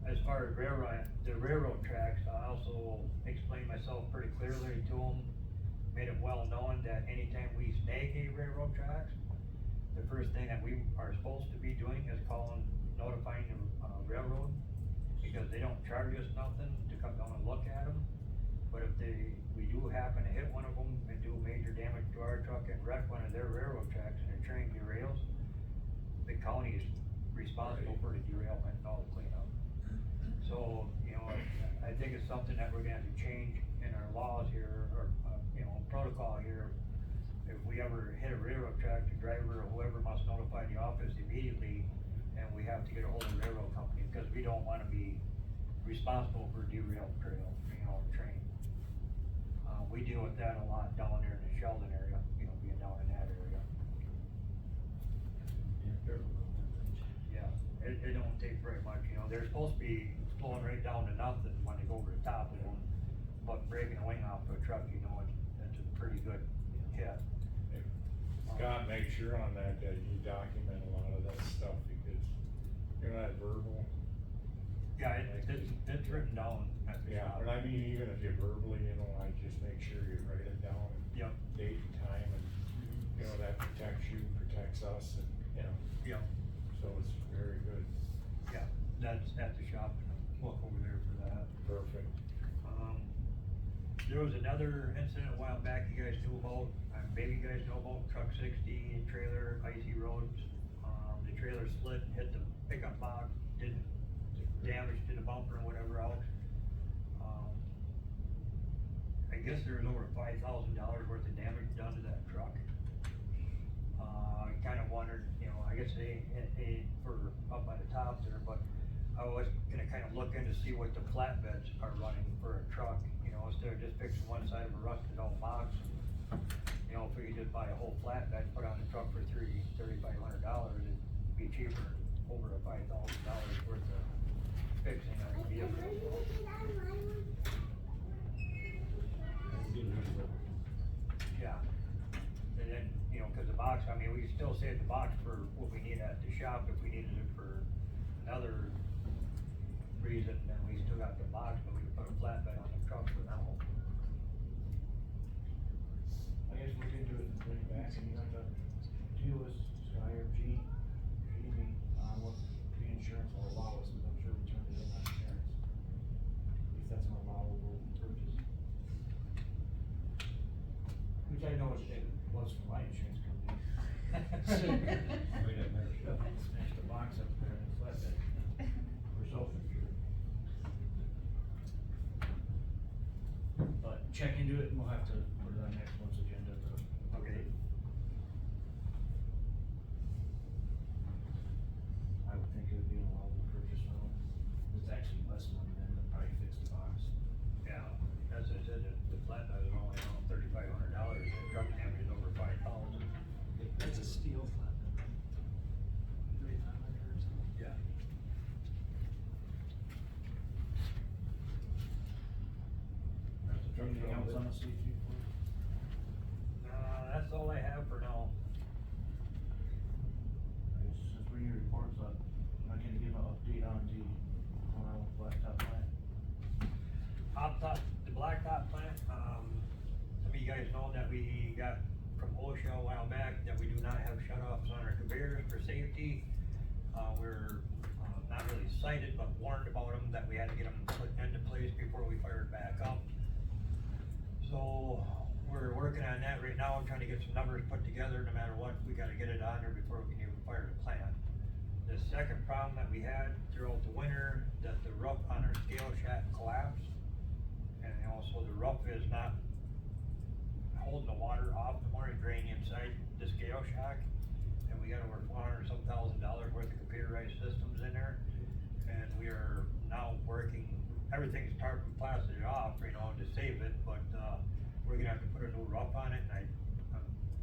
Speaker 2: As far as the railroad tracks, I also explained myself pretty clearly to them, made it well known that anytime we snag a railroad tracks, the first thing that we are supposed to be doing is notifying the, railroad, because they don't charge us nothing to come down and look at them. But if we do happen to hit one of them and do major damage to our truck and wreck one of their railroad tracks and the train derails, the county is responsible for the derailment and all the cleanup. So, you know, I think it's something that we're gonna have to change in our laws here, or, you know, protocol here. If we ever hit a railroad track, the driver or whoever must notify the office immediately, and we have to get a hold of the railroad company, because we don't wanna be responsible for derailed trail, you know, train. We deal with that a lot down there in the Sheldon area, you know, being down in that area. Yeah, it don't take very much, you know, they're supposed to be slowing right down to nothing when they go over the top of them, but breaking a wing off to a truck, you know, that's a pretty good hit.
Speaker 5: Scott, make sure on that you document a lot of that stuff, because you're not verbal.
Speaker 2: Yeah, it's written down at the
Speaker 5: Yeah,
Speaker 2: shop.
Speaker 5: but I mean, even if you verbally, you know, I just make sure you write it down.
Speaker 2: Yep.
Speaker 5: Date and time, and, you know, that protects you, protects us, and, you know,
Speaker 2: Yep,
Speaker 5: so it's very good.
Speaker 2: yeah, that's at the shop, and I'll look over there for that.
Speaker 5: Perfect.
Speaker 2: There was another incident a while back you guys knew about, maybe you guys know about, truck 60 trailer, icy roads. The trailer slid and hit the pickup box, did damage to the bumper and whatever else. I guess there was over $5,000 worth of damage done to that truck. I kinda wondered, you know, I guess they for up by the top there, but I was gonna kinda look in to see what the flatbeds are running for a truck, you know, instead of just fixing one side of a rusted out box. You know, if we could just buy a whole flatbed, put on the truck for $3,500, it'd be cheaper, over $5,000 worth of fixing a vehicle. Yeah, and then, you know, cause the box, I mean, we could still save the box for what we need at the shop, if we needed it for another reason, then we still got the box, but we could put a flatbed on the truck for now.
Speaker 4: I guess look into it and bring it back, and you have to deal with Sky or GB, what the insurance will allow us, because I'm sure we turned it in on insurance. If that's an allowable purchase. Which I know it was for my insurance company.
Speaker 1: We didn't make sure.
Speaker 4: Smash the box up there and flatbed, we're self-insured. But check into it, and we'll have to put it on next month's agenda to.
Speaker 2: Okay.
Speaker 4: I would think it would be an allowable purchase for them. It's actually less money than to probably fix the box.
Speaker 2: Yeah, as I said, the flatbed is only around $3,500, the truck damage is over 5,000.
Speaker 3: That's a steel flatbed. 3,500 or something.
Speaker 2: Yeah.
Speaker 1: That's the truck
Speaker 4: Anything else on
Speaker 1: that-
Speaker 4: the safety report?
Speaker 2: That's all I have for now.
Speaker 4: I guess since we're in your reports, I can give an update on the, blacktop plant.
Speaker 2: The blacktop plant, some of you guys know that we got from OSHA a while back that we do not have shut-offs on our conveyors for safety. We're not really cited, but warned about them, that we had to get them put into place before we fired back up. So, we're working on that right now, trying to get some numbers put together, no matter what, we gotta get it on there before we can even fire the plant. The second problem that we had throughout the winter, that the roof on our scale shack collapsed. And also the roof is not holding the water off the morning drain inside the scale shack. And we got over $400,000 worth of computerized systems in there. And we are now working, everything's tarp and plastered off, you know, to save it, but, we're gonna have to put a new roof on it, and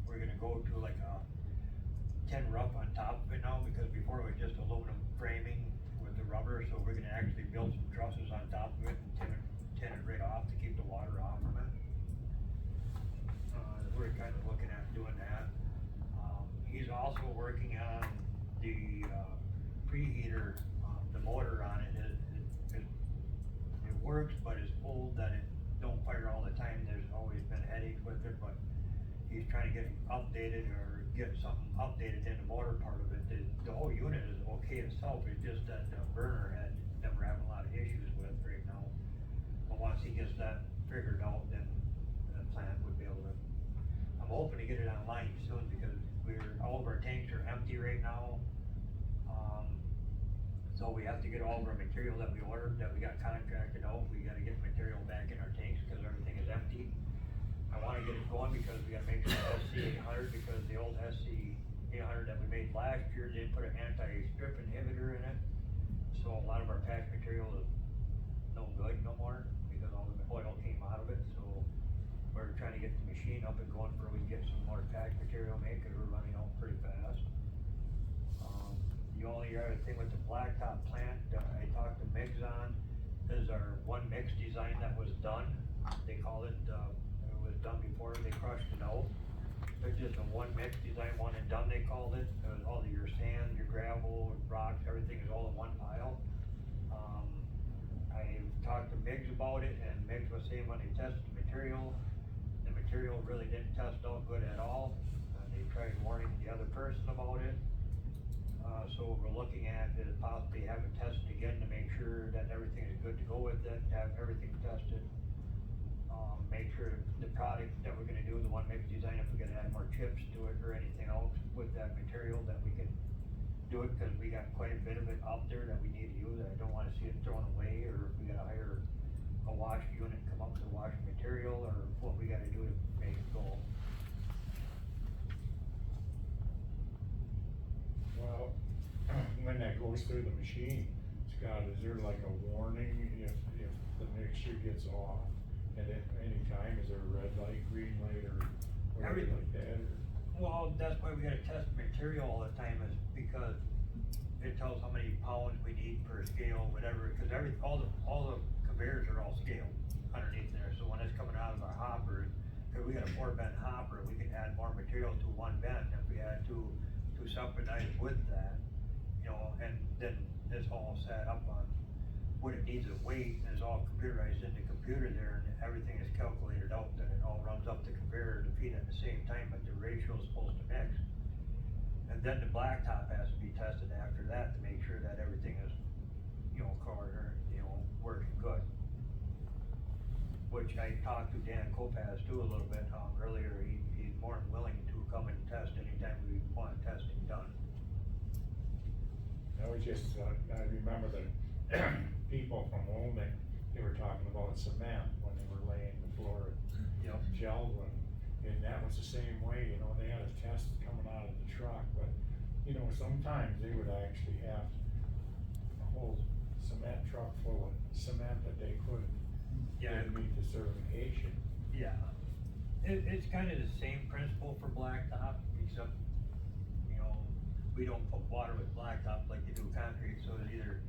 Speaker 2: we're gonna go to like a tin roof on top of it now, because before it was just aluminum framing with the rubber, so we're gonna actually build some trusses on top of it and tin it right off to keep the water off from it. We're kind of looking at doing that. He's also working on the, preheater, the motor on it, it works, but it's old that it don't fire all the time. There's always been headaches with it, but he's trying to get it updated or get something updated in the motor part of it. The whole unit is okay itself, it's just that the burner head that we're having a lot of issues with right now. But once he gets that figured out, then the plant would be able to, I'm hoping to get it online soon, because all of our tanks are empty right now. So we have to get all of our material that we ordered, that we got contracted out, we gotta get material back in our tanks, cause everything is empty. I wanna get it going because we gotta make sure the SC 800, because the old SC 800 that we made last year didn't put an anti-strip inhibitor in it. So a lot of our patch material is no good no more, because all the oil came out of it, so we're trying to get the machine up and going where we can get some more patch material made, cause we're running out pretty fast. The only other thing with the blacktop plant, I talked to Miggs on, is our one mix design that was done. They call it, it was done before they crushed it out. It's just a one mix design, one and done they called it. It was all of your sand, your gravel, rocks, everything is all in one pile. I talked to Miggs about it, and Miggs was saying when they tested the material really didn't test out good at all. They tried warning the other person about it. So we're looking at possibly having tested again to make sure that everything is good to go with it, have everything tested. Make sure the product that we're gonna do, the one mix design, if we're gonna add more chips to it or anything else with that material, that we can do it, cause we got quite a bit of it out there that we need to use. I don't wanna see it thrown away, or if we gotta hire a wash unit, come up with the wash material, or what we gotta do to make it go.
Speaker 5: Well, when that goes through the machine, Scott, is there like a warning if the mixture gets off at any time? Is there a red light, green light, or whatever like that? Or?
Speaker 2: Well, that's why we gotta test material all the time, is because it tells how many pounds we need per scale, whatever, cause all the conveyors are all scaled underneath there, so when it's coming out of our hoppers, cause we got a 4-bend hopper, we can add more material to one bend if we had to subsidize with that, you know, and then it's all set up on what it needs to weight, and it's all computerized in the computer there, and everything is calculated out, and it all runs up the conveyor to feed at the same time, but the ratio is supposed to mix. And then the blacktop has to be tested after that to make sure that everything is, you know, working good. Which I talked to Dan Kopaz too a little bit, earlier, he's more than willing to come and test anytime we want testing done.
Speaker 5: I was just, I remember the people from Olney, they were talking about cement when they were laying the floor at Geldwin, and that was the same way, you know, they had a test coming out of the truck, but, you know, sometimes they would actually have a whole cement truck full of cement that they couldn't meet the certification.
Speaker 2: Yeah, it's kind of the same principle for blacktop, except, you know, we don't put water with blacktop like you do concrete, so it's either,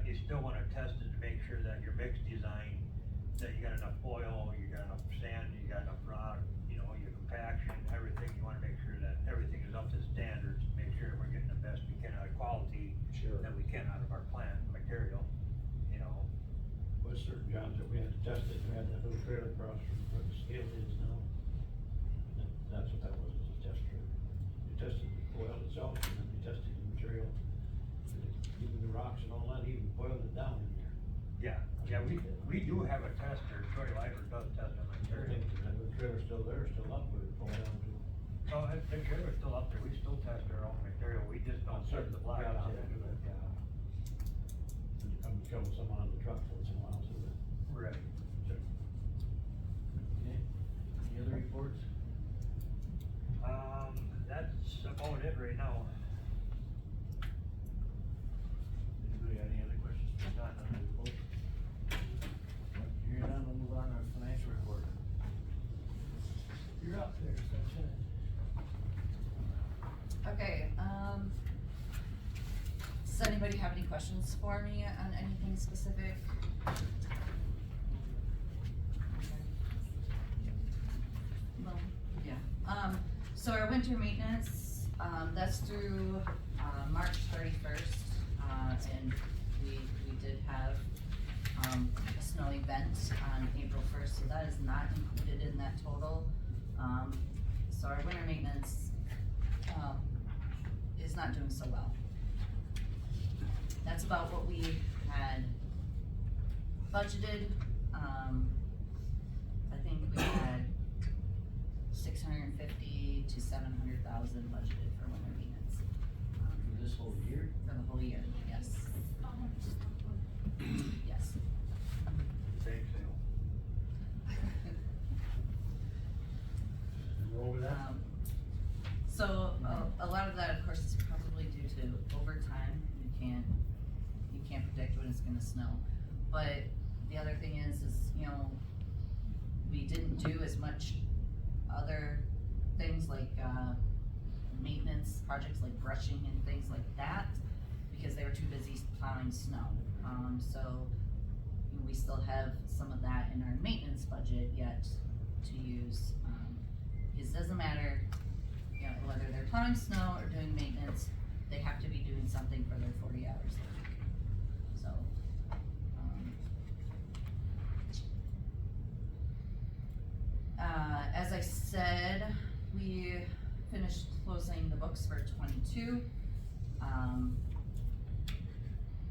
Speaker 2: you still wanna test it to make sure that your mix design, that you got enough oil, you got enough sand, you got enough rock, you know, your compaction, everything, you wanna make sure that everything is up to standards, make sure we're getting the best we can out of quality that we can out of our plant material, you know.
Speaker 1: Was certain jobs that we had to test it, we had that little trailer across from where the scale is now. That's what that was a test trailer. You tested the oil itself, and then you tested the material
Speaker 2: No, the trailer's still up there, we still test our own material, we just don't serve the black
Speaker 1: Jobs
Speaker 2: out
Speaker 1: they
Speaker 2: there.
Speaker 1: do that job. And come show someone on the truck once in a while, so that.
Speaker 2: Right.
Speaker 4: Okay, any other reports?
Speaker 2: That's about it right now.
Speaker 4: Anybody got any other questions for Scott on the report? Hearing none, we'll move on to our financial report.
Speaker 3: You're up there, Sunshine.
Speaker 8: Okay, does anybody have any questions for me on anything specific? Well, yeah, so our winter maintenance, that's through, March 31st, and we did have, a snow event on April 1st, so that is not included in that total. So our winter maintenance, is not doing so well. That's about what we had budgeted. I think we had 650 to 700,000 budgeted for winter maintenance,
Speaker 4: For this whole year?
Speaker 8: for the whole year, yes. Yes.
Speaker 2: Big sale.
Speaker 1: Roll with that?
Speaker 8: So, a lot of that, of course, is probably due to overtime. You can't predict when it's gonna snow. But the other thing is, you know, we didn't do as much other things like, maintenance projects like brushing and things like that, because they were too busy plowing snow. So, you know, we still have some of that in our maintenance budget yet to use. Because it doesn't matter, you know, whether they're plowing snow or doing maintenance, they have to be doing something for their 40 hours a week. So, as I said, we finished closing the books for 22.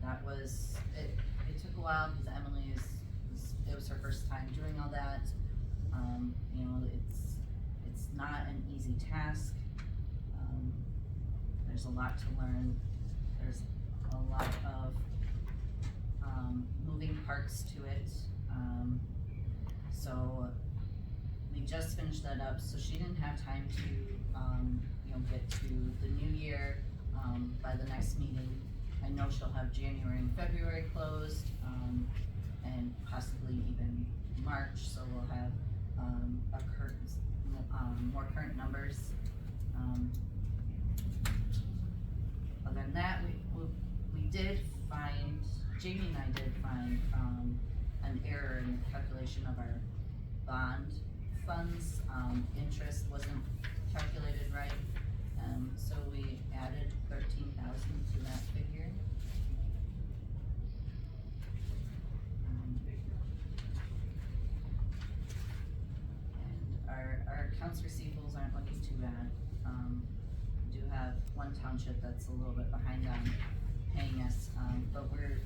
Speaker 8: That was, it took a while because Emily it was her first time doing all that. You know, it's not an easy task. There's a lot to learn. There's a lot of, moving parts to it. So we just finished that up, so she didn't have time to, you know, get to the new year, by the next meeting. I know she'll have January and February closed, and possibly even March, so we'll have, more current numbers. Other than that, we did find, Jamie and I did find, an error in the calculation of our bond funds. Interest wasn't calculated right, so we added 13,000 to that figure. And our accounts receivables aren't looking too bad. We do have one township that's a little bit behind on paying us, but we're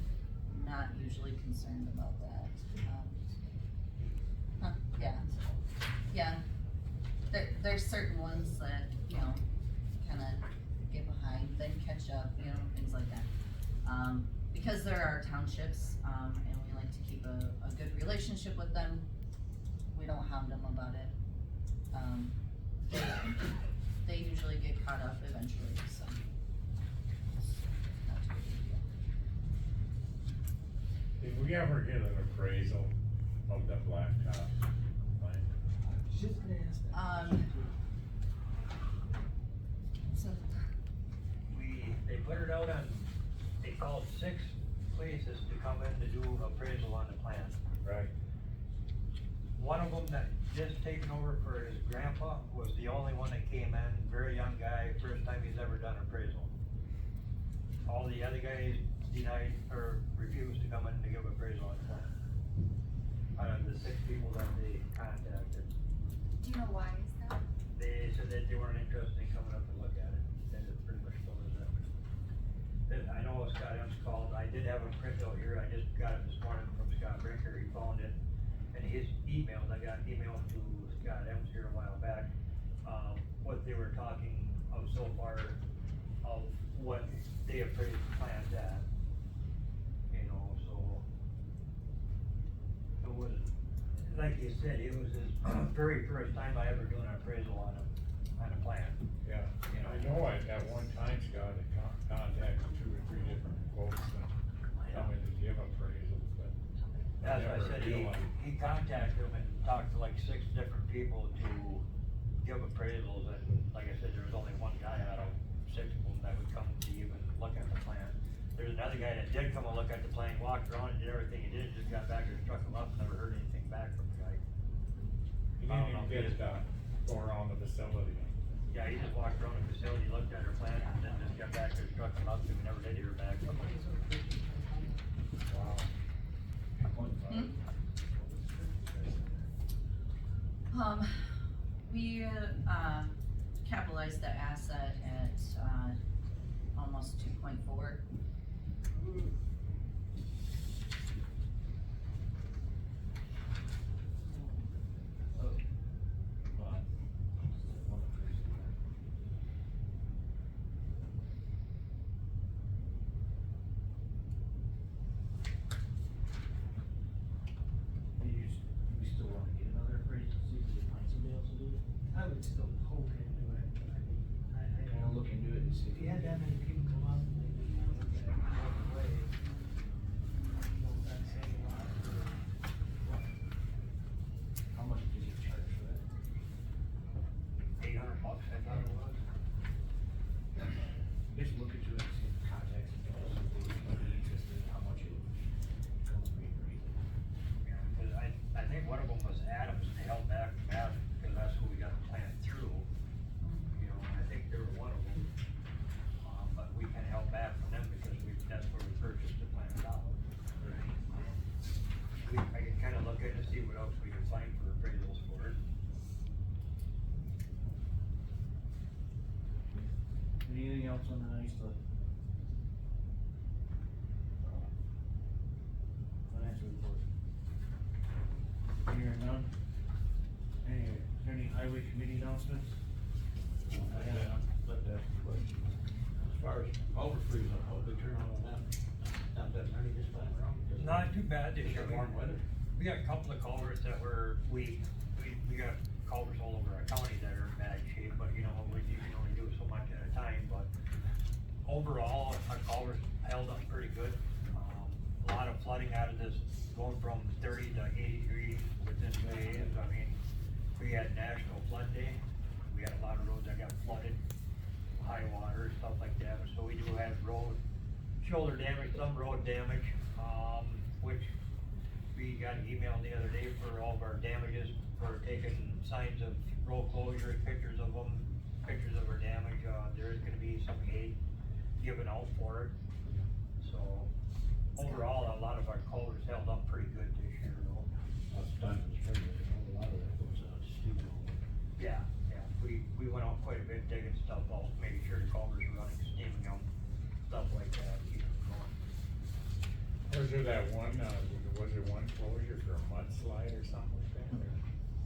Speaker 8: not usually concerned about that. Yeah, there's certain ones that, you know, kinda get behind, then catch up, you know, things like that. Because there are townships, and we like to keep a good relationship with them, we don't hound them about it. They usually get caught up eventually, so. Not too big a deal.
Speaker 5: Did we ever get an appraisal of the blacktop line?
Speaker 3: Just gonna ask that.
Speaker 8: So,
Speaker 2: They put it out on, they called 6 places to come in to do appraisal on the plan.
Speaker 5: Right.
Speaker 2: One of them that just taken over for his grandpa was the only one that came in, very young guy, first time he's ever done appraisal. All the other guys denied or refused to come in to give appraisal on the plan. Out of the 6 people that they contacted,
Speaker 6: Do you know why is that?
Speaker 2: they said that they weren't interested in coming up and look at it, and it pretty much told us that. I know Scott M's called, I did have a printout here, I just got it this morning from Scott Brinker, he found it. And his emails, I got an email to Scott M's here a while back, what they were so far of what they appraised the plant at. You know, so. It was, like you said, it was his very first time I ever doing an appraisal on a plant.
Speaker 5: Yeah,
Speaker 2: You
Speaker 5: I know at one time Scott had contacted 2 or 3 different folks and coming to give appraisals, but.
Speaker 2: That's why I
Speaker 5: never
Speaker 2: said
Speaker 5: do one.
Speaker 2: he contacted them and talked to like 6 different people to give appraisals, and like I said, there was only one guy out of 6 of them that would come to even look at the plant. There's another guy that did come and look at the plant, walked around and did everything he did, just got back and struck him up, never heard anything back from the guy.
Speaker 5: He
Speaker 2: I
Speaker 5: didn't
Speaker 2: don't know
Speaker 5: even
Speaker 2: if he
Speaker 5: get
Speaker 2: just-
Speaker 5: to go around the facility.
Speaker 2: Yeah, he just walked around the facility, looked at her plant, and then just got back and struck him up, and we never did hear back.
Speaker 5: Wow.
Speaker 8: We, capitalized the asset at, almost 2.4.
Speaker 4: We still wanna get another appraisal, see if we can find somebody else to do it?
Speaker 3: I would still poke into it, but I mean, I
Speaker 4: Kinda
Speaker 3: don't.
Speaker 4: look into it and see.
Speaker 3: If you had that many people come up, maybe you look at it both ways. You know, that's saying a lot for,
Speaker 4: How much did you charge for that?
Speaker 2: $800, I thought it was.
Speaker 4: Just look into it and see if the contacts and people, see if they would be interested in how much it comes to be appraised.
Speaker 2: Yeah, cause I think one of them was Adams, and they held back from that, cause that's who we got the plant through. You know, and I think they were one of them, but we kinda held back from them because that's where we purchased the plant out. I can kinda look at it and see what else we can find for appraisals for it.
Speaker 4: Anything else on the nice stuff? Financial report. Hearing none. Any, is there any highway committee announcements?
Speaker 1: Let that question. As far as culvert freeze, I hope they turn on that, not that many this time around. because
Speaker 2: Not too bad this
Speaker 1: it's
Speaker 2: year.
Speaker 1: warm weather.
Speaker 2: We got a couple of culverts that were weak. We got culverts all over our county that are in bad shape, but you know, you can only do so much at a time, but overall, our culverts held up pretty good. A lot of flooding out of this, going from 30 to 80 degrees within days. I mean, we had National Flood Day. We had a lot of roads that got flooded, high water, stuff like that. So we do have shoulder damage, some road damage, which we got an email the other day for all of our damages, for taking signs of road closure, pictures of them, pictures of our damage. There is gonna be some aid given out for it. So overall, a lot of our culverts held up pretty good this year though.
Speaker 1: Lots of times in the spring, a lot of that goes out, steep.
Speaker 2: Yeah, we went out quite a bit digging stuff out, making sure the culverts were running, steaming them, stuff like that, keep them going.
Speaker 5: Was there that one, was there one closure for a mudslide or something like that?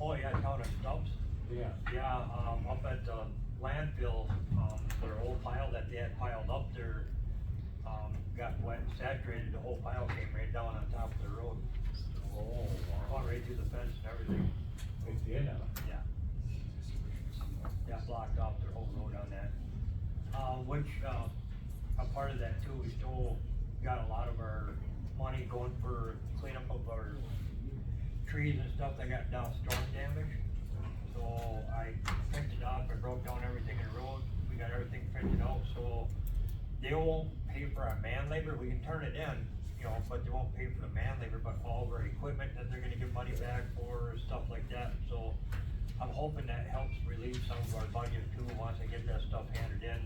Speaker 2: Oh, yeah, town of Stubbs.
Speaker 5: Yeah.
Speaker 2: Yeah, up at the landfill, their old pile that they had piled up there, got wet and saturated, the whole pile came right down on top of the road.
Speaker 5: Oh, wow.
Speaker 2: Gone right through the fence and everything,
Speaker 5: It did,
Speaker 2: yeah. Yeah, blocked off their whole road on that. Which, a part of that too, we still got a lot of our money going for cleanup of our trees and stuff that got down storm damage. So I picked it up, I broke down everything in the road, we got everything printed out, so they won't pay for our man labor, we can turn it in, you know, but they won't pay for the man labor, but all of our equipment that they're gonna give money back for, stuff like that, so I'm hoping that helps relieve some of our budget too, once they get that stuff handed in.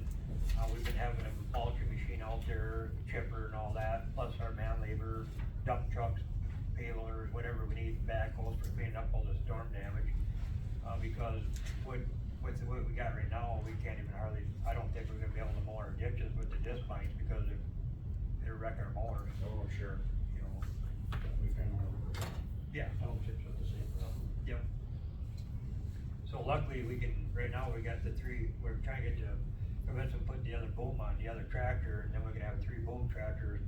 Speaker 2: We've been having a mulching machine out there, chipper and all that, plus our man labor, dump trucks, payloaders, whatever we need, backhoes for cleaning up all the storm damage. Because with what we got right now, we can't even hardly, I don't think we're gonna be able to mow our ditches with the disc bikes because they're wrecking our mowers,
Speaker 5: oh, sure.
Speaker 2: you know.
Speaker 1: We kind of,
Speaker 2: Yeah.
Speaker 1: townships with the same problem.
Speaker 2: Yep. So luckily, we can, right now, we got the 3, we're trying to get to Eventually put the other boom on the other tractor, and then we're gonna have 3 boom tractors.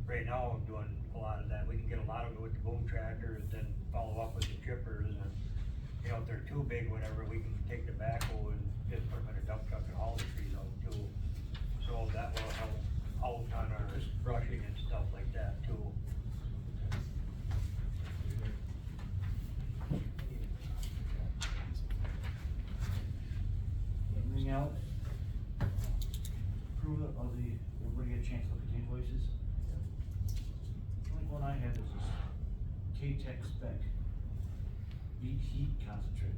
Speaker 2: Right now, I'm doing a lot of that, we can get a lot of it with the boom tractors, then follow up with the chippers, and, you know, if they're too big, whatever, we can take the backhoe and just put them in a dump truck and haul the trees out too. So that will help out on our brushing and stuff like that too.
Speaker 4: Anything else? Approval of the, everybody get a chance to look at the invoices? The only one I have is this K-Tech spec, beet heat concentrate.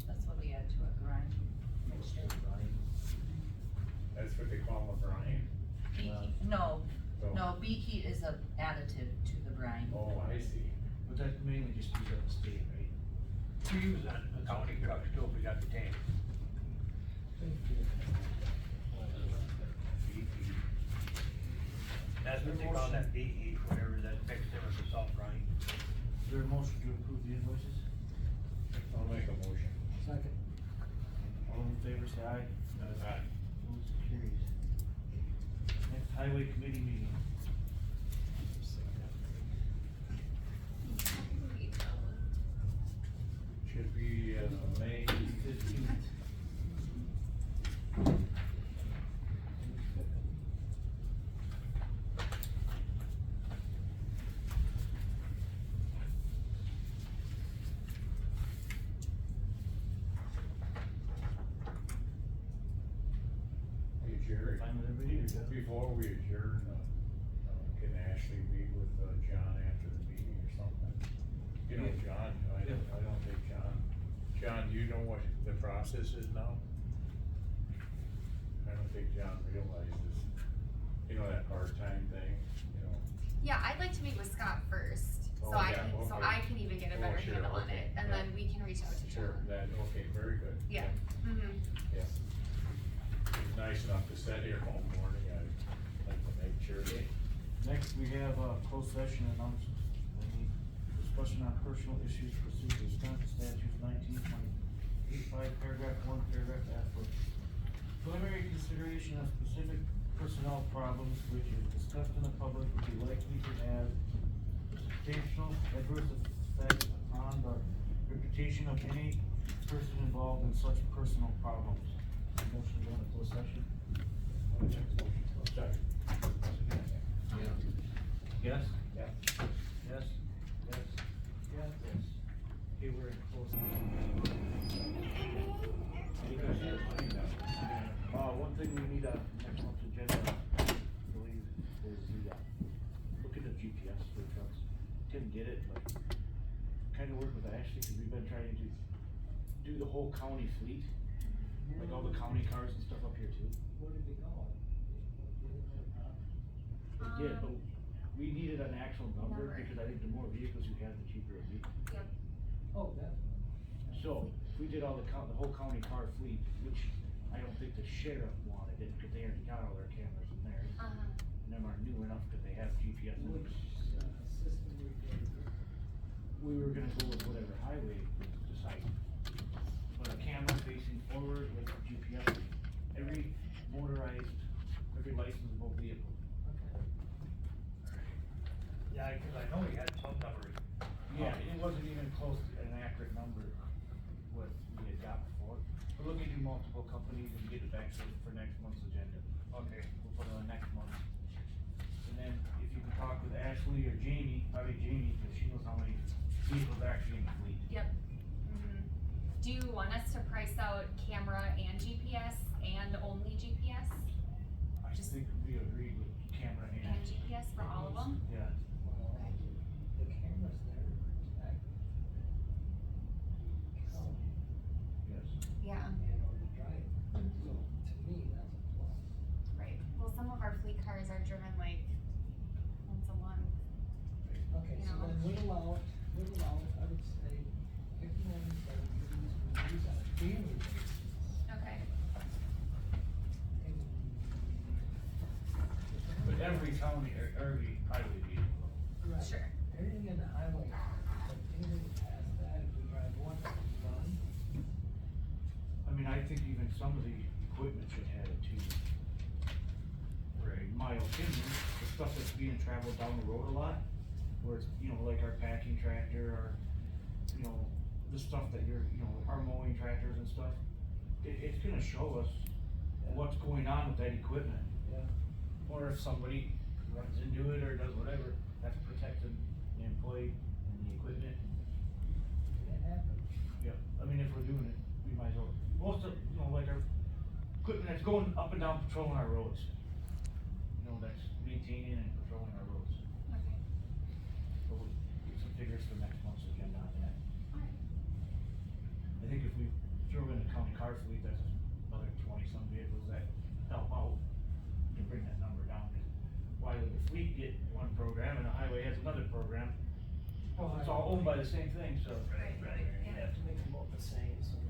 Speaker 8: That's what we add to a grind mixture.
Speaker 5: That's what they call a brine.
Speaker 8: Beet heat, no,
Speaker 5: So-
Speaker 8: no, beet heat is a additive to the brine.
Speaker 5: Oh, I see.
Speaker 4: But that mainly just used up the state, right?
Speaker 2: We use that in the county trucks too, if we got the tank. That's what they call that beet heat, whatever, that mixed in with the salt brine.
Speaker 4: Is there a motion to approve the invoices?
Speaker 5: I'll make a motion.
Speaker 3: Second.
Speaker 4: All in favor, say aye.
Speaker 5: Aye.
Speaker 4: Motion carries. Next highway committee meeting.
Speaker 5: Should be, May
Speaker 4: 15th.
Speaker 5: Hey Jerry,
Speaker 4: Fine with everybody, or good?
Speaker 5: before we adjourn, can Ashley meet with, John after the meeting or something? You know, John, I don't think John, John, do you know what the process is now? I don't think John realizes, you know, that part-time thing, you know?
Speaker 6: Yeah, I'd like to meet with Scott first, so
Speaker 5: Oh,
Speaker 6: I
Speaker 5: yeah,
Speaker 6: can, so
Speaker 5: okay.
Speaker 6: I can even get a
Speaker 5: Oh,
Speaker 6: better
Speaker 5: sure,
Speaker 6: handle on
Speaker 5: okay,
Speaker 6: it, and
Speaker 5: yeah.
Speaker 6: then we can reach out to
Speaker 5: Sure,
Speaker 6: John.
Speaker 5: that, okay, very good.
Speaker 6: Yeah, mm-hmm.
Speaker 5: Yeah. He's nice enough to sit here all morning, I'd like to make sure that.
Speaker 4: Next, we have a closed session announcement. Any discussion on personal issues pursuant to Wisconsin statutes 19.85, paragraph 1, paragraph F, for preliminary consideration of specific personnel problems which if discussed in the public would be likely to have substantial adverse effect upon the reputation of any person involved in such personal problems. Motion to go into closed session?
Speaker 5: Second.
Speaker 4: Yes?
Speaker 5: Yeah.
Speaker 4: Yes? Yes? Yes? Yes. Okay, we're in closed. One thing we need on next month's agenda, I believe, is the, look at the GPS for the trucks. Didn't get it, but kinda work with Ashley, cause we've been trying to do the whole county fleet, like all the county cars and stuff up here too.
Speaker 3: Where did they go?
Speaker 4: It did, but we needed an actual number,
Speaker 6: Number.
Speaker 4: because I think the more vehicles you have, the cheaper it'd be.
Speaker 3: Oh, definitely.
Speaker 4: So, if we did all the whole county car fleet, which I don't think the sheriff wanted it, because they already got all their cameras in there.
Speaker 6: Uh-huh.
Speaker 4: And them are new enough, cause they have GPS in them.
Speaker 3: Which, system we did?
Speaker 4: We were gonna go with whatever highway was decided. But a camera facing forward with GPS, every motorized, every licensable vehicle.
Speaker 3: Okay.
Speaker 2: Yeah, cause I know we had some numbers.
Speaker 4: Yeah, it wasn't even close to an accurate number, what we had got before. We're looking to multiple companies and get it back for next month's agenda.
Speaker 2: Okay.
Speaker 4: We'll put it on next month. And then if you can talk with Ashley or Jamie, probably Jamie, cause she knows how many vehicles are actually in the fleet.
Speaker 6: Yep. Mm-hmm. Do you want us to price out camera and GPS and only GPS?
Speaker 4: I
Speaker 6: Just-
Speaker 4: think we agreed with camera
Speaker 6: And
Speaker 4: and,
Speaker 6: GPS for all of them?
Speaker 4: yeah.
Speaker 3: Well, the camera's there to protect county
Speaker 4: Yes.
Speaker 6: Yeah,
Speaker 3: and or the driver. So to me, that's a plus.
Speaker 6: right. Well, some of our fleet cars are driven like once a month.
Speaker 3: Okay,
Speaker 6: You
Speaker 3: so
Speaker 6: know.
Speaker 3: then I would say, pick ones that we use on a daily basis.
Speaker 6: Okay.
Speaker 3: And
Speaker 4: But every county, or every highway vehicle.
Speaker 3: Right.
Speaker 6: Sure.
Speaker 3: Everything in the highway, but anything past that, if we drive one, it's done.
Speaker 4: I mean, I think even some of the equipment should have it too. In my opinion, the stuff that's being traveled down the road a lot, where it's, you know, like our packing tractor, or, you know, the stuff that you're, you know, our mowing tractors and stuff, it's gonna show us what's going on with that equipment.
Speaker 3: Yeah.
Speaker 4: Or if somebody runs into it or does whatever, that's protecting the employee and the equipment.
Speaker 3: It happens.
Speaker 4: Yeah, I mean, if we're doing it, we might as well, most of, you know, like our equipment that's going up and down patrolling our roads. You know, that's maintaining and patrolling our roads.
Speaker 6: Okay,
Speaker 4: So we'll get some figures for next month's agenda on that.
Speaker 6: alright.
Speaker 4: I think if we throw in the county car fleet, that's another 20-some vehicles that help out to bring that number down. 'Cause why would the fleet get one program and the highway has another program? Well, it's all owned by the same thing, so.
Speaker 6: Right,
Speaker 3: You have to make them both the same, so